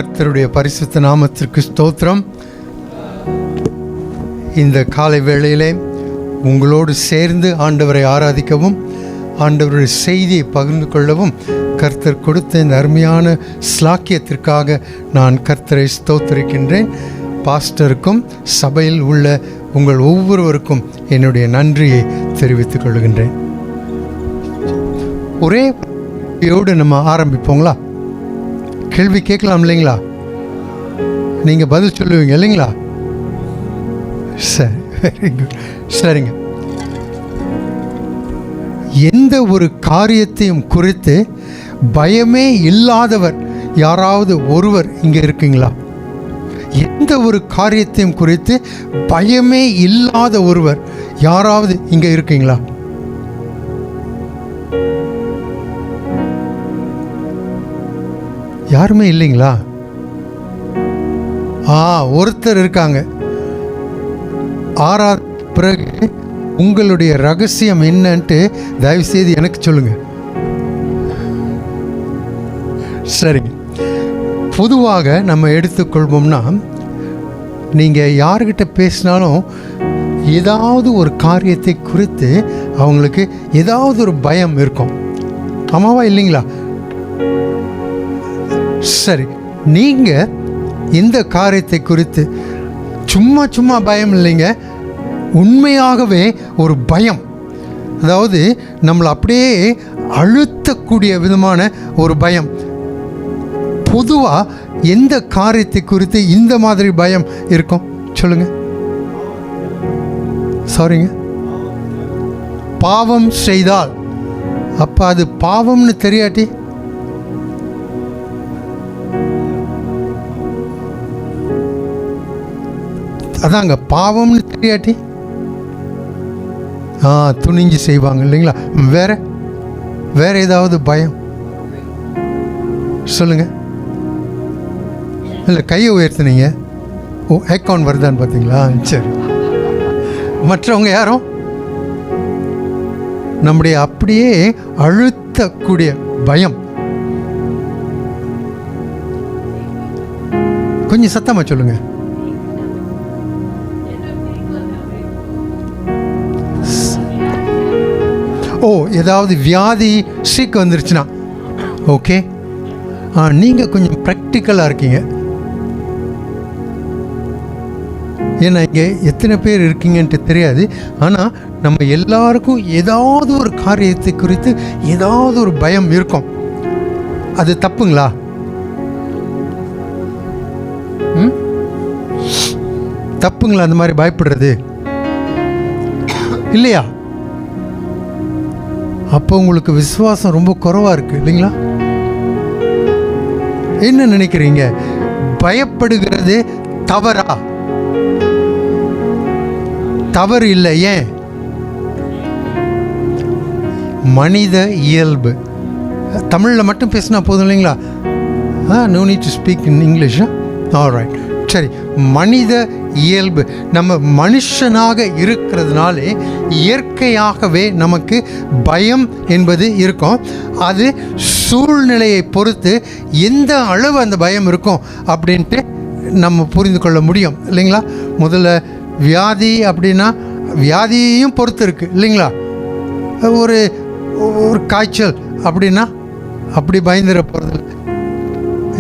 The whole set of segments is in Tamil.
கர்த்தருடைய பரிசுத்த நாமத்திற்கு ஸ்தோத்திரம். இந்த காலை வேளையிலே உங்களோடு சேர்ந்து ஆண்டவரை ஆராதிக்கவும் ஆண்டவருடைய செய்தியை பகிர்ந்து கொள்ளவும் கர்த்தர் கொடுத்த இந்த அருமையான ஸ்லாக்கியத்திற்காக நான் கர்த்தரை ஸ்தோத்திரிக்கின்றேன். பாஸ்டருக்கும் சபையில் உள்ள உங்கள் ஒவ்வொருவருக்கும் என்னுடைய நன்றியை தெரிவித்துக் கொள்கின்றேன். ஒரே யோடு நம்ம ஆரம்பிப்போங்களா? கேள்வி கேட்கலாம் இல்லைங்களா? நீங்கள் பதில் சொல்லுவீங்க இல்லைங்களா? சரி, வெரி குட். சரிங்க. எந்த ஒரு காரியத்தையும் குறித்து பயமே இல்லாதவர் யாராவது ஒருவர் இங்கே இருக்கீங்களா? எந்த ஒரு காரியத்தையும் குறித்து பயமே இல்லாத ஒருவர் யாராவது இங்கே இருக்கீங்களா? யாருமே இல்லைங்களா? ஒருத்தர் இருக்காங்க. பிறகு உங்களுடைய ரகசியம் என்னன்ட்டு தயவுசெய்து எனக்கு சொல்லுங்க. சரிங்க. பொதுவாக நம்ம எடுத்துக்கொள்வோம்னா, நீங்கள் யார்கிட்ட பேசினாலும் ஏதாவது ஒரு காரியத்தை குறித்து அவங்களுக்கு ஏதாவது ஒரு பயம் இருக்கும். ஆமாவா இல்லைங்களா? சரி, நீங்கள் இந்த காரியத்தை குறித்து சும்மா பயம் இல்லைங்க, உண்மையாகவே ஒரு பயம், அதாவது நம்மளை அப்படியே அழுத்தக்கூடிய விதமான ஒரு பயம். பொதுவாக எந்த காரியத்தை குறித்து இந்த மாதிரி பயம் இருக்கும் சொல்லுங்க? சாரிங்க, பாவம் செய்தால். அப்போ அது பாவம்னு தெரியாட்டி அதாங்க பாவம்னு தெரியாட்டி துணிஞ்சு செய்வாங்க இல்லைங்களா? வேற ஏதாவது பயம் சொல்லுங்க. இல்லை, கையை உயர்த்தினீங்க. அக்கௌண்ட் வருதான்னு பார்த்தீங்களா? சரி. மற்றவங்க யாரும் நம்முடைய அப்படியே அழுத்தக்கூடிய பயம். கொஞ்சம் சத்தமாக சொல்லுங்க. ஏதாவது வியாதி சீக்கு வந்துருச்சுன்னா ஓகே. நீங்கள் கொஞ்சம் ப்ராக்டிக்கலாக இருக்கீங்க. ஏன்னா இங்கே எத்தனை பேர் இருக்கீங்கன்ட்டு தெரியாது, ஆனால் நம்ம எல்லாருக்கும் ஏதாவது ஒரு காரியத்தை குறித்து ஏதாவது ஒரு பயம் இருக்கும். அது தப்புங்களா? தப்புங்களா அந்த மாதிரி பயப்படுறது? இல்லையா? அப்போ உங்களுக்கு விசுவாசம் ரொம்ப குறைவாக இருக்குது இல்லைங்களா? என்ன நினைக்கிறீங்க? பயப்படுகிறது தவறா? தவறு இல்லை. ஏன்? மனித இயல்பு. தமிழில் மட்டும் பேசினா போதும் இல்லைங்களா? No need to speak in English. Alright. சரி, மனித இயல்பு. நம்ம மனுஷனாக இருக்கிறதுனாலே இயற்கையாகவே நமக்கு பயம் என்பது இருக்கும். அது சூழ்நிலையை பொறுத்து எந்த அளவு அந்த பயம் இருக்கும் அப்படின்ட்டு நம்ம புரிந்து கொள்ள முடியும் இல்லைங்களா? முதல்ல வியாதி அப்படின்னா வியாதியையும் பொறுத்து இருக்குது இல்லைங்களா? ஒரு காய்ச்சல் அப்படின்னா அப்படி பயந்துட போகிறது,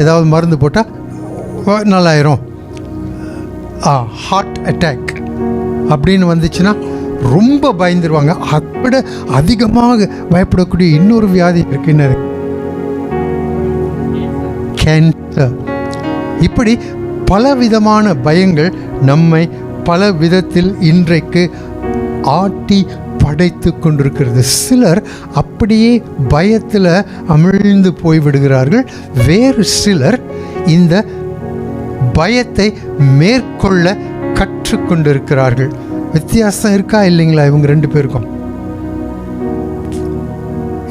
ஏதாவது மருந்து போட்டால் நல்லாயிரும். ஹார்ட் அட்டாக் அப்படின்னு வந்துச்சுன்னா ரொம்ப பயந்துருவாங்க. அதை விட அதிகமாக பயப்படக்கூடிய இன்னொரு வியாதி இருக்குன்னு, கேன்சர். இப்படி பலவிதமான பயங்கள் நம்மை பல விதத்தில் இன்றைக்கு ஆட்டி படைத்து கொண்டிருக்கிறது. சிலர் அப்படியே பயத்தில் அமிழ்ந்து போய்விடுகிறார்கள். வேறு சிலர் இந்த பயத்தை மேற்கொள்ள கற்றுக்கொண்டிருக்கிறார்கள். வித்தியாசம் இருக்கா இல்லைங்களா இவங்க ரெண்டு பேருக்கும்?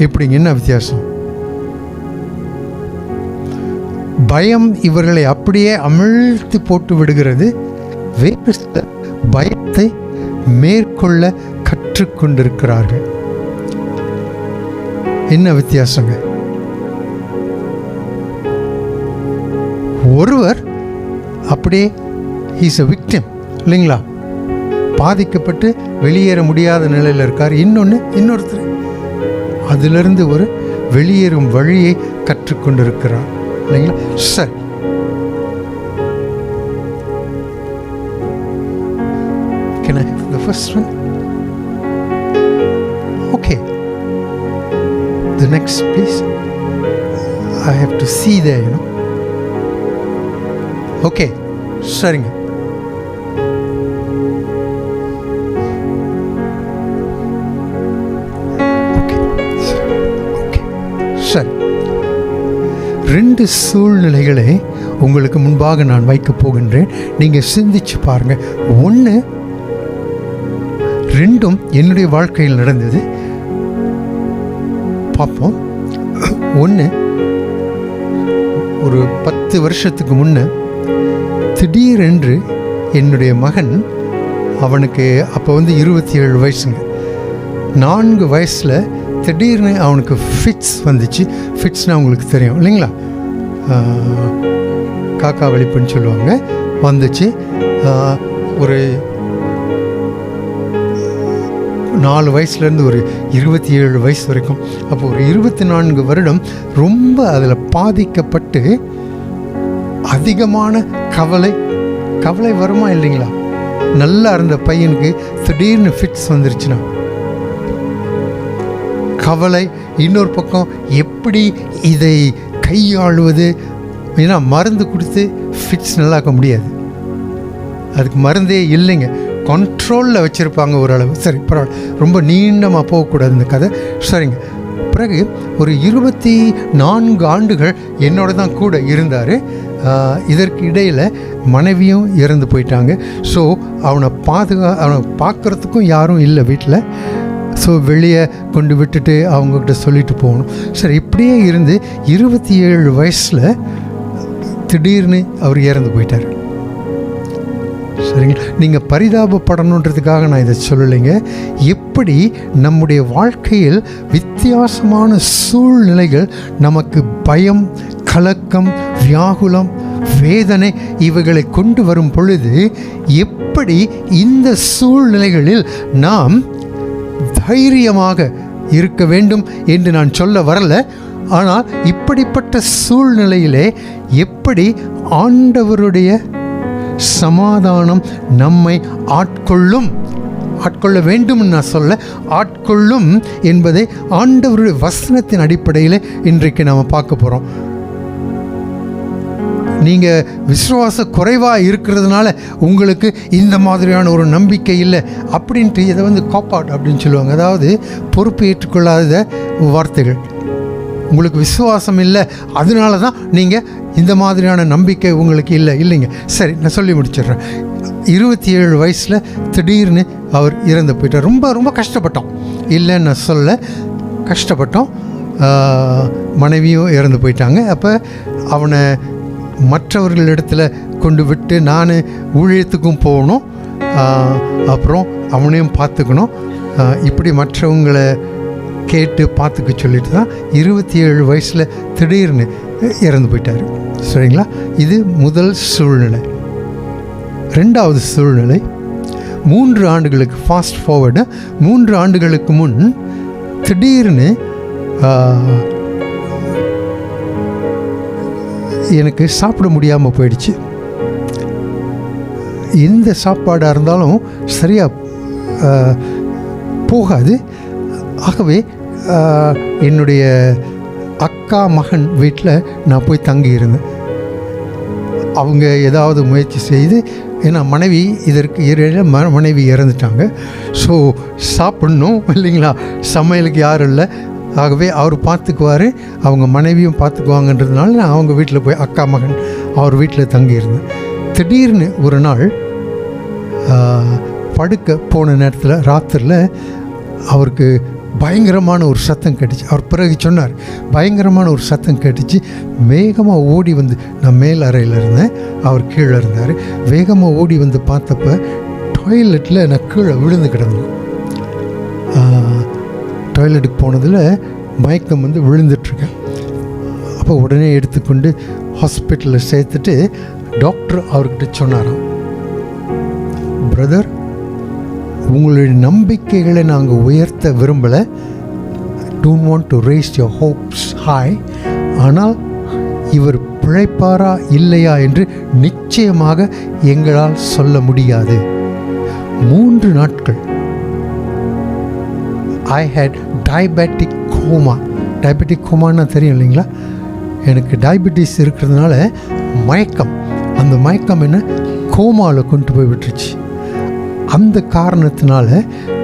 எப்படிங்க, என்ன வித்தியாசம்? பயம் இவர்களை அப்படியே அமிழ்த்தி போட்டு விடுகிறது. வேறு சிலர் பயத்தை மேற்கொள்ள கற்றுக்கொண்டிருக்கிறார்கள். என்ன வித்தியாசங்க? ஒருவர் அப்படியே ஹீஸ் அ விக்டிம் இல்லைங்களா, பாதிக்கப்பட்டு வெளியேற முடியாத நிலையில் இருக்கார். இன்னொருத்தர் அதிலிருந்து ஒரு வெளியேறும் வழியை கற்றுக்கொண்டிருக்கிறார் இல்லைங்களா. சரி, can I have the first one? Okay, the next please. I have to see there, you know. Okay, சரிங்க. சரி, 2 சூழ்நிலைகளை உங்களுக்கு முன்பாக நான் வைக்கப் போகின்றேன். நீங்கள் சிந்திச்சு பாருங்கள். 1, 2 என்னுடைய வாழ்க்கையில் நடந்தது. பார்ப்போம். 1, ஒரு 10 வருஷத்துக்கு முன்ன திடீரென்று என்னுடைய மகன், அவனுக்கு அப்போ 27 வயசுங்க, 4 வயசில் திடீர்னு அவனுக்கு ஃபிட்ஸ் வந்துச்சு. ஃபிட்ஸ்னால் உங்களுக்கு தெரியும் இல்லைங்களா, காக்கா வலிப்புன்னு சொல்லுவாங்க. வந்துச்சு. ஒரு 4 வயசுலேருந்து ஒரு 27 வயசு வரைக்கும், அப்போ ஒரு 24 வருடம் ரொம்ப அதில் பாதிக்கப்பட்டு அதிகமான கவலை வருமா இல்லைங்களா. நல்லா இருந்த பையனுக்கு திடீர்னு ஃபிட்ஸ் வந்துருச்சுன்னா கவலை. இன்னொரு பக்கம் எப்படி இதை கையாளுவது, ஏன்னா மருந்து கொடுத்து ஃபிட்ஸ் நல்லாக்க முடியாது, அதுக்கு மருந்தே இல்லைங்க, கண்ட்ரோலில் வச்சுருப்பாங்க ஓரளவு. சரி, பரவாயில்ல, ரொம்ப நீண்டமாக போகக்கூடாது இந்த கதை. சரிங்க. பிறகு ஒரு 24 ஆண்டுகள் என்னோட தான் கூட இருந்தார். இதற்கு இடையில் மனைவியும் இறந்து போயிட்டாங்க. ஸோ அவனை பார்க்குறதுக்கும் யாரும் இல்லை வீட்டில். ஸோ வெளியே கொண்டு விட்டுட்டு அவங்கக்கிட்ட சொல்லிட்டு போகணும். சரி, இப்படியே இருந்து 27 வயசில் திடீர்னு அவர் இறந்து போயிட்டார். சரிங்களா. நீங்கள் பரிதாபப்படணுன்றதுக்காக நான் இதை சொல்லலைங்க. எப்படி நம்முடைய வாழ்க்கையில் வித்தியாசமான சூழ்நிலைகள் நமக்கு பயம், கலக்கம், வியாகுலம், வேதனை இவைகளை கொண்டு வரும் பொழுது எப்படி இந்த சூழ்நிலைகளில் நாம் தைரியமாக இருக்க வேண்டும் என்று நான் சொல்ல வரல. ஆனால் இப்படிப்பட்ட சூழ்நிலையிலே எப்படி ஆண்டவருடைய சமாதானம் நம்மை ஆட்கொள்ள வேண்டும் நான் சொல்ல, ஆட்கொள்ளும் என்பதை ஆண்டவருடைய வசனத்தின் அடிப்படையில் இன்றைக்கு நாம் பார்க்க போகிறோம். நீங்கள் விசுவாச குறைவாக இருக்கிறதுனால உங்களுக்கு இந்த மாதிரியான ஒரு நம்பிக்கை இல்லை அப்படின்ட்டு இதை காப்பாட் அப்படின்னு சொல்லுவாங்க. அதாவது பொறுப்பு ஏற்றுக்கொள்ளாத வார்த்தைகள். உங்களுக்கு விசுவாசம் இல்லை, அதனால தான் நீங்கள் இந்த மாதிரியான நம்பிக்கை உங்களுக்கு இல்லைங்க. சரி, நான் சொல்லி முடிச்சிடுறேன். 27 வயசில் திடீர்னு அவர் இறந்து போயிட்டார். ரொம்ப ரொம்ப கஷ்டப்பட்டோம், இல்லைன்னு நான் சொல்ல, கஷ்டப்பட்டோம். மனைவியும் இறந்து போயிட்டாங்க. அப்போ அவனை மற்றவர்களிடத்தில் கொண்டு விட்டு நான் ஊழியத்துக்கும் போகணும், அப்புறம் அவனையும் பார்த்துக்கணும். இப்படி மற்றவங்களை கேட்டு பார்த்துக்க சொல்லிட்டு தான் 27 வயசில் திடீர்னு இறந்து போயிட்டார். சரிங்களா. இது முதல் சூழ்நிலை. 2வது சூழ்நிலை, 3 ஆண்டுகளுக்கு ஃபாஸ்ட் ஃபார்வர்டு, 3 ஆண்டுகளுக்கு முன் திடீர்னு எனக்கு சாப்பிட முடியாமல் போயிடுச்சு. எந்த சாப்பாடாக இருந்தாலும் சரியாக போகாது. ஆகவே என்னுடைய அக்கா மகன் வீட்டில் நான் போய் தங்கியிருந்தேன். அவங்க ஏதாவது முயற்சி செய்து, ஏன்னா மனைவி இதற்கு மனைவி இறந்துட்டாங்க. ஸோ சாப்பிட்ணும் இல்லைங்களா, சமையலுக்கு யாரும் இல்லை. ஆகவே அவர் பார்த்துக்குவார், அவங்க மனைவியும் பார்த்துக்குவாங்கன்றதுனால நான் அவங்க வீட்டில் போய் அக்கா மகன் அவர் வீட்டில் தங்கியிருந்தேன். திடீர்னு ஒரு நாள் படுக்க போன நேரத்தில் ராத்திரியில் அவருக்கு பயங்கரமான ஒரு சத்தம் கேட்டுச்சு. அவர் பிறகு சொன்னார், பயங்கரமான ஒரு சத்தம் கேட்டுச்சு. வேகமாக ஓடி வந்து, நான் மேல் அறையில் இருந்தேன், அவர் கீழே இருந்தார். வேகமாக ஓடி வந்து பார்த்தப்ப டாய்லெட்டில் நான் கீழே விழுந்து கிடந்தேன். டாய்லெட்டுக்கு போனதில் மயக்கம் வந்து விழுந்துட்டுருக்கேன். அப்போ உடனே எடுத்துக்கொண்டு ஹாஸ்பிட்டலில் சேர்த்துட்டு டாக்டர் அவர்கிட்ட சொன்னாராம், பிரதர், உங்களுடைய நம்பிக்கைகளை நாங்கள் உயர்த்த விரும்பலை, don't want to raise your hopes high, ஆனால் இவர் பிழைப்பாரா இல்லையா என்று நிச்சயமாக எங்களால் சொல்ல முடியாது. 3 நாட்கள் ஐ ஹேட் டயபெட்டிக் கோமா. டயபெட்டிக் கோமான்னு தெரியும் இல்லைங்களா? எனக்கு டயபெட்டிஸ் இருக்கிறதுனால மயக்கம், அந்த மயக்கம் என்ன கோமாவில் கொண்டு போய் விட்டுருச்சு. அந்த காரணத்தினால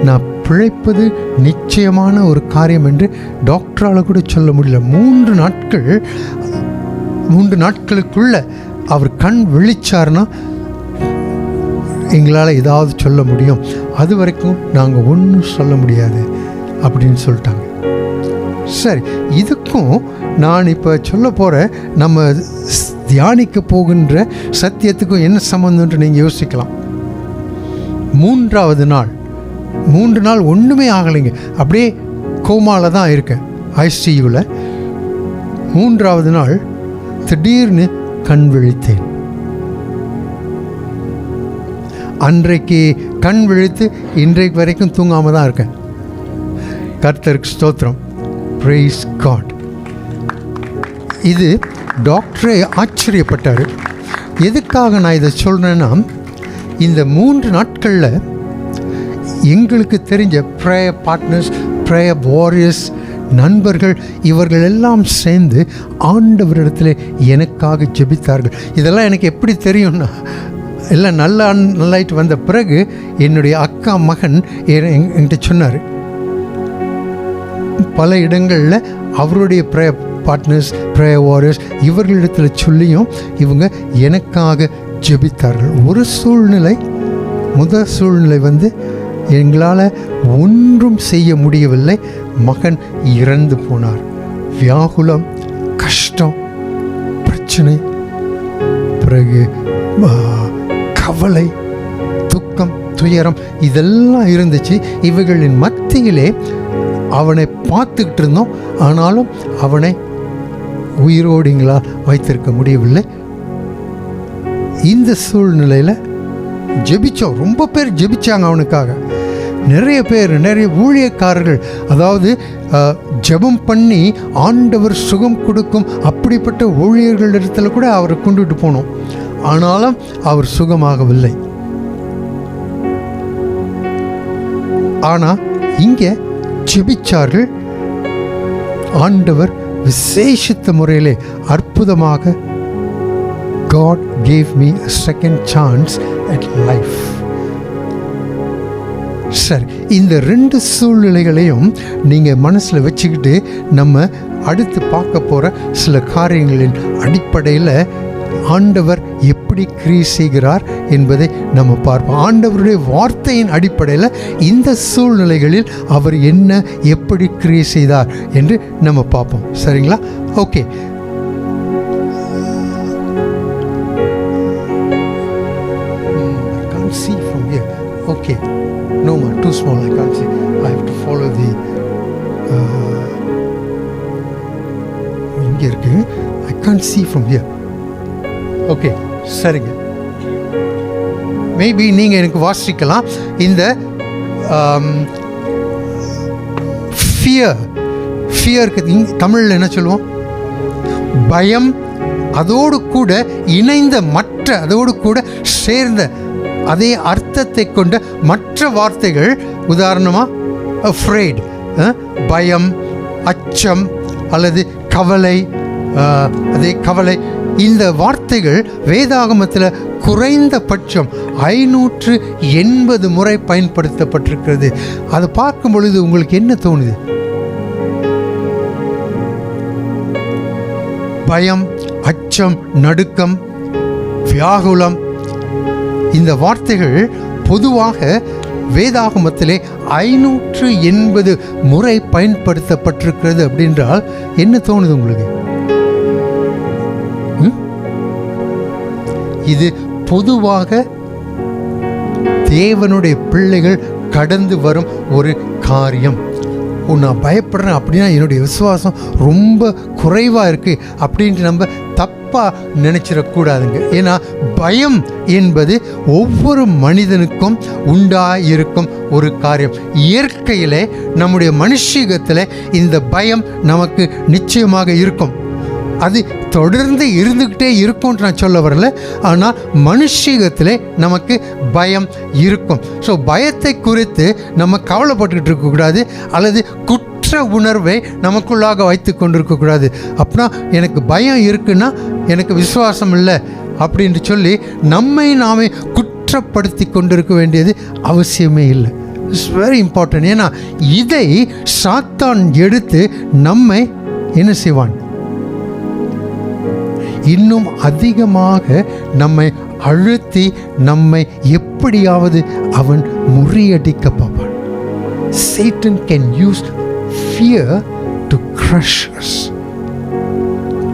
நான் பிழைப்பது நிச்சயமான ஒரு காரியம் என்று டாக்டரால் கூட சொல்ல முடியல. 3 நாட்களுக்குள்ள அவர் கண் விழிச்சார்னா எங்களால் ஏதாவது சொல்ல முடியும், அது வரைக்கும் நாங்கள் ஒன்றும் சொல்ல முடியாது அப்படின்னு சொல்லிட்டாங்க. சரி, இதுக்கும் நான் இப்போ சொல்ல போகிற நம்ம தியானிக்க போகின்ற சத்தியத்துக்கும் என்ன சம்மந்தம்ன்று நீங்கள் யோசிக்கலாம். 3வது நாள் 3 நாள் ஒன்றுமே ஆகலைங்க, அப்படியே கோமாவில் தான் இருக்கேன் ஐசியூவில். 3வது நாள் திடீர்னு கண் விழித்தேன். அன்றைக்கு கண் விழித்து இன்றைக்கு வரைக்கும் தூங்காமல் தான் இருக்கேன். கர்த்தருக்கு ஸ்தோத்திரம், பிரைஸ் காட். இது டாக்டரே ஆச்சரியப்பட்டார். எதுக்காக நான் இதை சொல்கிறேன்னா, இந்த 3 நாட்களில் எங்களுக்கு தெரிஞ்ச ப்ரேயர் பார்ட்னர்ஸ், ப்ரேயர் வாரியர்ஸ், நண்பர்கள், இவர்கள் எல்லாம் சேர்ந்து ஆண்டவரிடத்தில் எனக்காக ஜெபித்தார்கள். இதெல்லாம் எனக்கு எப்படி தெரியும்னா, எல்லாம் நல்லாயிட்டு வந்த பிறகு என்னுடைய அக்கா மகன் என்கிட்ட சொன்னார். பல இடங்களில் அவருடைய ப்ரேயர் பார்ட்னர்ஸ், ப்ரேயர் வாரியர்ஸ் இவர்களிடத்தில் சொல்லியும் இவங்க எனக்காக ஜெபித்தார்கள். ஒரு முதல் சூழ்நிலை எங்களால் ஒன்றும் செய்ய முடியவில்லை. மகன் இறந்து போனார். வியாகுலம், கஷ்டம், பிரச்சனை, பிறகு கவலை, துக்கம், துயரம் இதெல்லாம் இருந்துச்சு. இவைகளின் மத்தியிலே அவனை பார்த்துக்கிட்டு இருந்தோம். ஆனாலும் அவனை உயிரோடுங்களா வைத்திருக்க முடியவில்லை. இந்த சூழ்நிலையில் ஜெபிச்சோம். ரொம்ப பேர் ஜெபிச்சாங்க அவனுக்காக. நிறைய ஊழியக்காரர்கள், அதாவது ஜெபம் பண்ணி ஆண்டவர் சுகம் கொடுக்கும் அப்படிப்பட்ட ஊழியர்களிடத்தில் கூட அவரை கொண்டுட்டு போனோம். ஆனாலும் அவர் சுகமாகவில்லை. ஆனால் இங்கே ஜெபிச்சார்கள். ஆண்டவர் விசேஷித்த முறையிலே அற்புதமாக God gave me a second chance at life. சரி, இந்த 2 சூழ்நிலைகளையும் நீங்கள் மனசில் வச்சுக்கிட்டு நம்ம அடுத்து பார்க்க போகிற சில காரியங்களின் அடிப்படையில் ஆண்டவர் எப்படி கிரியை செய்கிறார் என்பதை நம்ம பார்ப்போம். ஆண்டவருடைய வார்த்தையின் அடிப்படையில் இந்த சூழ்நிலைகளில் அவர் என்ன எப்படி கிரியை செய்தார் என்று நம்ம பார்ப்போம். சரிங்களா? Okay. See from here. Okay. No more. Too small. I can't see. I have to follow the. இங்கே இருக்கு. I can't see from here. Okay. சரிங்க. Maybe நீங்கள் எனக்கு வாசிக்கலாம். இந்த ஃபியருக்கு தமிழில் என்ன சொல்லுவோம்? பயம், அதோடு கூட இணைந்த அதோடு கூட சேர்ந்த அதே அர்த்தத்தை கொண்ட மற்ற வார்த்தைகள், உதாரணமாக afraid, பயம், அச்சம் அல்லது கவலை, அதே கவலை. இந்த வார்த்தைகள் வேதாகமத்தில் குறைந்தபட்சம் 580 முறை பயன்படுத்தப்பட்டிருக்கிறது. அதை பார்க்கும் பொழுது உங்களுக்கு என்ன தோணுது? பயம், அச்சம், நடுக்கம், வியாகுலம், இந்த வார்த்தைகள் பொதுவாக வேதாகமத்திலே 580 முறை பயன்படுத்தப்பட்டிருக்கிறது. அப்படின்றால் என்ன தோணுது உங்களுக்கு? இது பொதுவாக தேவனுடைய பிள்ளைகள் கடந்து வரும் ஒரு காரியம். நான் பயப்படுறேன் அப்படின்னா என்னுடைய விசுவாசம் ரொம்ப குறைவாக இருக்குது அப்படின்ட்டு நம்ம தப்பு தப்பாக நினச்சிடக்கூடாதுங்க. ஏன்னா பயம் என்பது ஒவ்வொரு மனிதனுக்கும் உண்டாயிருக்கும் ஒரு காரியம். இயற்கையிலே நம்முடைய மனுஷீகத்தில் இந்த பயம் நமக்கு நிச்சயமாக இருக்கும். அது தொடர்ந்து இருந்துக்கிட்டே இருக்கும்னு நான் சொல்ல வரல, ஆனால் மனுஷீகத்திலே நமக்கு பயம் இருக்கும். ஸோ பயத்தை குறித்து நம்ம கவலைப்பட்டுக்கிட்டு இருக்கக்கூடாது, அல்லது குற்ற உணர்வை நமக்குள்ளாக வைத்து கொண்டிருக்கக்கூடாது. அப்படின்னா எனக்கு பயம் இருக்குன்னா எனக்கு விசுவாசம் இல்லை அப்படின்னு சொல்லி நம்மை நாமே குற்றப்படுத்தி கொண்டிருக்க வேண்டியது அவசியமே இல்லை. It's very important. ஏன்னா இதை சாத்தான் எடுத்து நம்மை என்ன செய்வான், இன்னும் அதிகமாக நம்மை அழுத்தி நம்மை எப்படியாவது அவன் முறியடிக்க பார்ப்பான். Satan can use fear to crush us.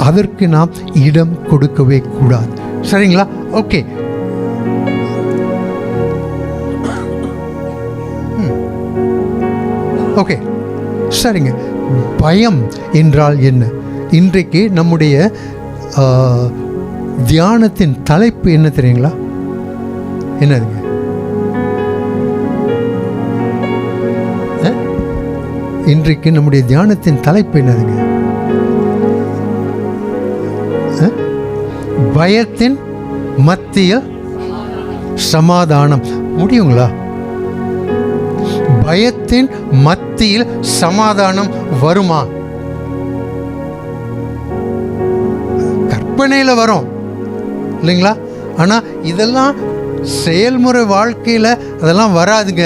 அதற்கு நாம் இடம் கொடுக்கவே கூடாது. சரிங்களா? ஓகே, ஓகே, சரிங்க. பயம் என்றால் என்ன? இன்றைக்கு நம்முடைய தியானத்தின் தலைப்பு என்ன தெரியுங்களா? என்னதுங்க? இன்றைக்கு நம்முடைய தியானத்தின் தலைப்பு என்னதுங்க? பயத்தின் மத்தியில் சமாதானம். முடியுங்களா? பயத்தின் மத்தியில் சமாதானம் வருமா? கற்பனையில் வரும் இல்லைங்களா? ஆனால் இதெல்லாம் செயல்முறை வாழ்க்கையில் அதெல்லாம் வராதுங்க.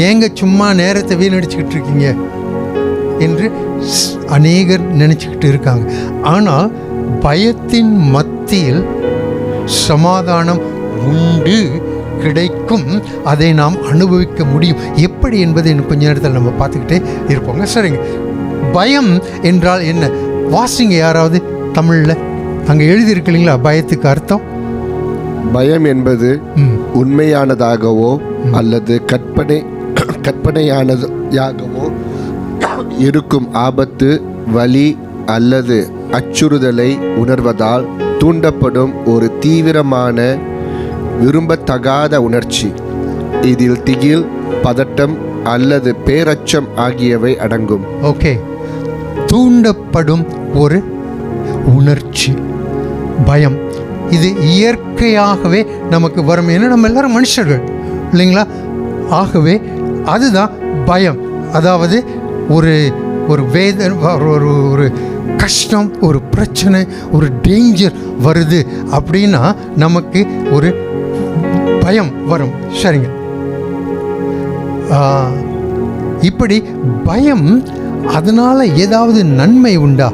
ஏங்க சும்மா நேரத்தை வீணடிச்சுக்கிட்டு இருக்கீங்க என்று அநேகர் நினச்சிக்கிட்டு இருக்காங்க. ஆனால் பயத்தின் மத்தியில் சமாதானம் உண்டு, கிடைக்கும். அதை நாம் அனுபவிக்க முடியும். எப்படி என்பதை இன்னும் கொஞ்ச நேரத்தில் நம்ம பார்த்துக்கிட்டே இருப்போங்க. சரிங்க, பயம் என்றால் என்ன? வாசிங்க யாராவது தமிழில். அங்கே எழுதியிருக்கு இல்லைங்களா பயத்துக்கு அர்த்தம்? பயம் என்பது உண்மையானதாகவோ அல்லது கற்பனையானதாகவோ இருக்கும் ஆபத்து, வலி அல்லது அச்சுறுதலை உணர்வதால் தூண்டப்படும் ஒரு தீவிரமான விரும்பத்தகாத உணர்ச்சி. இதில் திகில், பதட்டம் அல்லது பேரச்சம் ஆகியவை அடங்கும். ஓகே, தூண்டப்படும் ஒரு உணர்ச்சி பயம். இது இயற்கையாகவே நமக்கு வரும். ஏன்னா நம்ம எல்லாரும் மனுஷர்கள் இல்லைங்களா? ஆகவே அதுதான் பயம். அதாவது ஒரு ஒரு வேதனை, ஒரு கஷ்டம், ஒரு பிரச்சனை, ஒரு டேஞ்சர் வருது அப்படின்னா நமக்கு ஒரு பயம் வரும். சரிங்க, இப்படி பயம், அதனால ஏதாவது நன்மை உண்டா?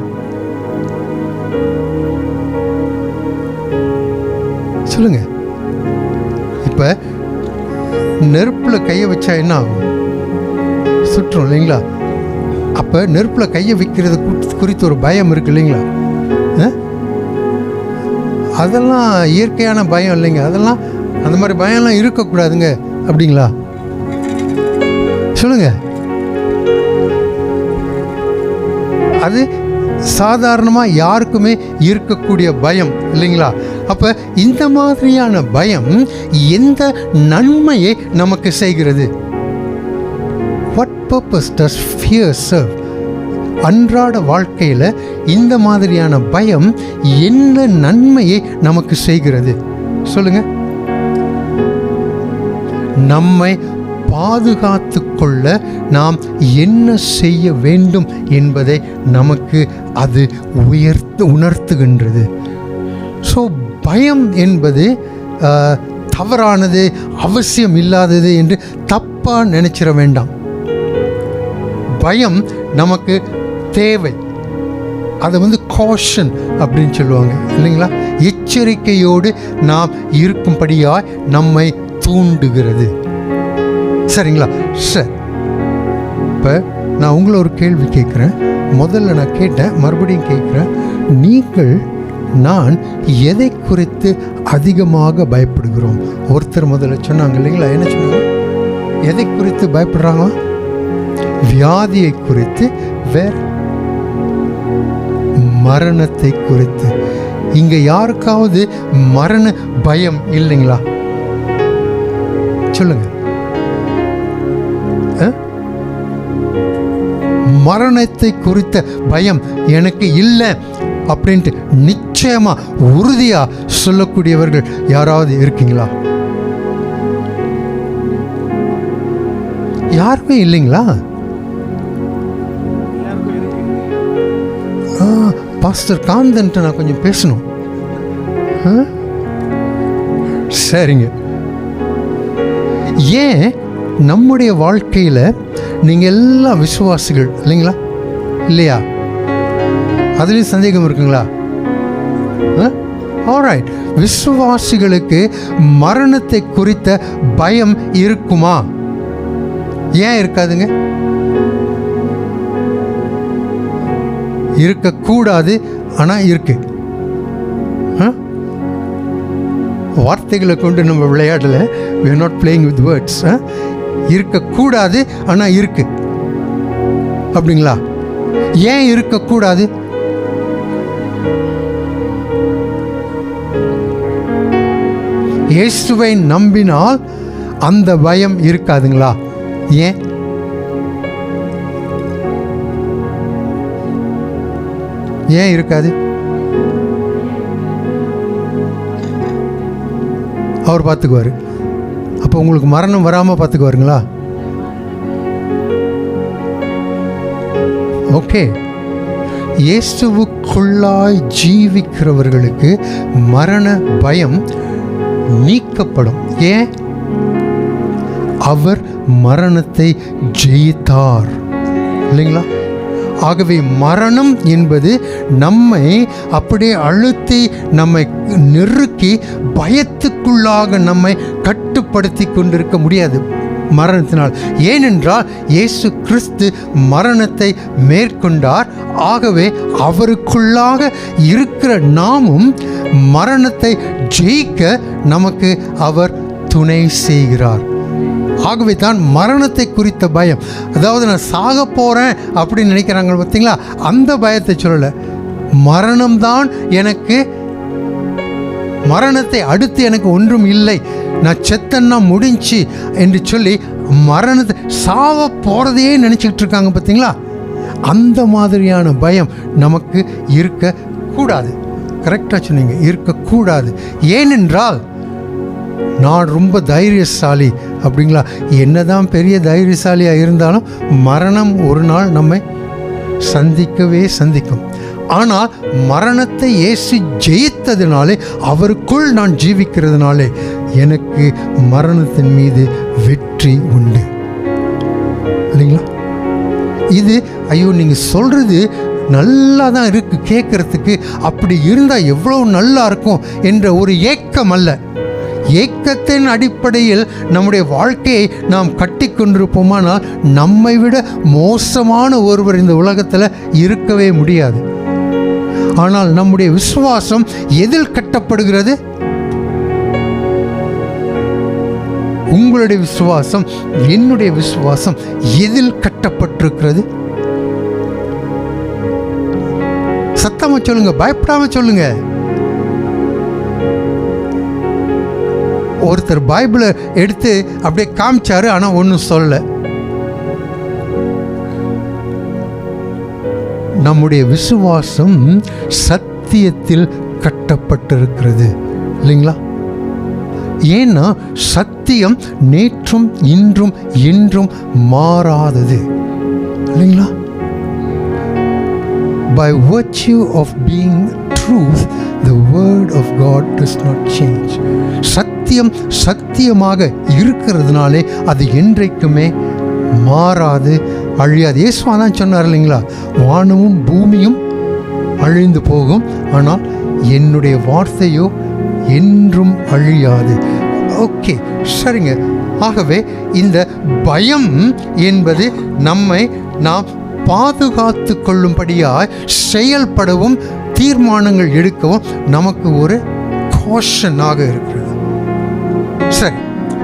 சொல்லுங்க. இப்போ நெருப்பில் கையை வச்சா என்ன ஆகும்? சுற்றும் இல்லைங்களா? அப்போ நெருப்பில் கையை வைக்கிறது குறித்து ஒரு பயம் இருக்கு இல்லைங்களா? அதெல்லாம் இயற்கையான பயம் இல்லைங்க. அதெல்லாம் அந்த மாதிரி பயம்லாம் இருக்கக்கூடாதுங்க. அப்படிங்களா? சொல்லுங்க. அது சாதாரணமாக யாருக்குமே இருக்கக்கூடிய பயம் இல்லைங்களா? அப்போ இந்த மாதிரியான பயம் எந்த நன்மையை நமக்கு செய்கிறது? What purpose does fear serve? அன்றாட வாழ்க்கையில் இந்த மாதிரியான பயம் என்ன நன்மையை நமக்கு செய்கிறது? சொல்லுங்க. நம்மை பாதுகாத்து கொள்ள நாம் என்ன செய்ய வேண்டும் என்பதை நமக்கு அது உணர்த்துகின்றது. ஸோ பயம் என்பது தவறானது, அவசியம் இல்லாதது என்று தப்பாக நினைச்சிட வேண்டாம். பயம் நமக்கு தேவை. அதை காஷன் அப்படின்னு சொல்லுவாங்க இல்லைங்களா? எச்சரிக்கையோடு நாம் இருக்கும்படியாய் நம்மை தூண்டுகிறது. சரிங்களா? சரி, இப்போ நான் உங்களை ஒரு கேள்வி கேட்குறேன். முதல்ல நான் கேட்டேன், மறுபடியும் கேட்குறேன். நீங்கள், நான் எதை குறித்து அதிகமாக பயப்படுகிறோம்? ஒருத்தர் முதல்ல சொன்னாங்க இல்லைங்களா? என்ன சொன்னாங்க? எதை குறித்து பயப்படுறாங்களா? வியாதியை குறித்து, வேற மரணத்தை குறித்து. இங்கே யாருக்காவது மரண பயம் இல்லைங்களா? சொல்லுங்க. மரணத்தை குறித்த பயம் எனக்கு இல்லை அப்படின்ட்டு நிச்சயமா உறுதியா சொல்லக்கூடியவர்கள் யாராவது இருக்கீங்களா? யாருமே இல்லைங்களா? பாஸ்டர் காந்தன்ட்டு நான் கொஞ்சம் பேசணும். சரிங்க. ஏன் நம்முடைய வாழ்க்கையில் நீங்கள் எல்லாம் விசுவாசிகள் இல்லைங்களா? இல்லையா? அதுலேயும் சந்தேகம் இருக்குங்களா? ஆல்ரைட். விசுவாசிகளுக்கு மரணத்தை குறித்த பயம் இருக்குமா? ஏன் இருக்காதுங்க? இருக்கக்கூடாது, ஆனால் இருக்கு. வார்த்தைகளை கொண்டு நம்ம விளையாடல. we are not playing with words. இருக்கக்கூடாது, ஆனால் இருக்கு. அப்படிங்களா? ஏன் இருக்கக்கூடாது? இயேசுவை நம்பினால் அந்த பயம் இருக்காதுங்களா? ஏன்? ஏன் இருக்காது? அவர் பார்த்துக்குவார். அப்போ உங்களுக்கு மரணம் வராமல் பார்த்துக்குவாருங்களா? ஓகே. இயேசுவுக்குள்ளாய் ஜீவிக்கிறவர்களுக்கு மரண பயம் நீக்கப்படும். ஏன்? அவர் மரணத்தை ஜெயித்தார் இல்லைங்களா? ஆகவே மரணம் என்பது நம்மை அப்படியே அழுத்தி, நம்மை நெருக்கி, பயத்துக்குள்ளாக நம்மை கட்டுப்படுத்தி கொண்டிருக்க முடியாது மரணத்தினால். ஏனென்றால் இயேசு கிறிஸ்து மரணத்தை மேற்கொண்டார். ஆகவே அவருக்குள்ளாக இருக்கிற நாமும் மரணத்தை ஜெயிக்க நமக்கு அவர் துணை செய்கிறார். ஆகவே தான் மரணத்தை குறித்த பயம், அதாவது நான் சாக போகிறேன் அப்படின்னு நினைக்கிறாங்க பார்த்தீங்களா, அந்த பயத்தை சொல்லலை. மரணம்தான் எனக்கு, மரணத்தை அடுத்து எனக்கு ஒன்றும் இல்லை, நான் செத்தன்னா முடிஞ்சு என்று சொல்லி மரணத்தை சாவ போகிறதையே நினச்சிக்கிட்டு இருக்காங்க பார்த்தீங்களா. அந்த மாதிரியான பயம் நமக்கு இருக்கக்கூடாது. கரெக்டாக சொன்னீங்க, இருக்கக்கூடாது. ஏனென்றால் நான் ரொம்ப தைரியசாலி அப்படிங்களா? என்னதான் பெரிய தைரியசாலியாக இருந்தாலும் மரணம் ஒரு நாள் நம்மை சந்திக்கவே சந்திக்கும். ஆனால் மரணத்தை இயேசு ஜெயித்ததினாலே, அவருக்குள் நான் ஜீவிக்கிறதுனாலே எனக்கு மரணத்தின் மீது வெற்றி உண்டு இல்லைங்களா? இது ஐயோ நீங்கள் சொல்கிறது நல்லா தான் இருக்குது கேட்குறதுக்கு, அப்படி இருந்தால் எவ்வளோ நல்லா இருக்கும் என்ற ஒரு ஏக்கம் அல்ல. ஏக்கத்தின் அடிப்படையில் நம்முடைய வாழ்க்கையை நாம் கட்டி கொண்டிருப்போமானால் நம்மை விட மோசமான ஒருவர் இந்த உலகத்தில் இருக்கவே முடியாது. ஆனால் நம்முடைய விசுவாசம் எதில் கட்டப்படுகிறது? உங்களுடைய விசுவாசம், என்னுடைய விசுவாசம் எதில் கட்டப்பட்டிருக்கிறது? சத்தமா சொல்லுங்க, பயப்படாம சொல்லுங்க. ஒருத்தர் பைபிளை எடுத்து அப்படியே காமிச்சாரு, ஆனால் ஒன்றும் சொல்லலை. நம்முடைய விசுவாசம் சத்தியத்தில் கட்டப்பட்டிருக்கிறது இல்லைங்களா? ஏன்னா சத்தியம் நேற்றும் இன்றும் என்றும் மாறாதது இல்லைங்களா? By virtue of being truth, the word of God does not change. சத்தியம் சத்தியமாக இருக்கிறதுனாலே அது என்றைக்குமே மாறாது, அழியாது. இயேசுவா தான் சொன்னார் இல்லைங்களா, வானமும் பூமியும் அழிந்து போகும், ஆனால் என்னுடைய வார்த்தையோ என்றும் அழியாது. ஓகே, சரிங்க. ஆகவே இந்த பயம் என்பது நம்மை நாம் பாதுகாத்து கொள்ளும்படியாய் செயல்படவும் தீர்மானங்கள் எடுக்கவும் நமக்கு ஒரு காஷனாக இருக்கிறது. சரி,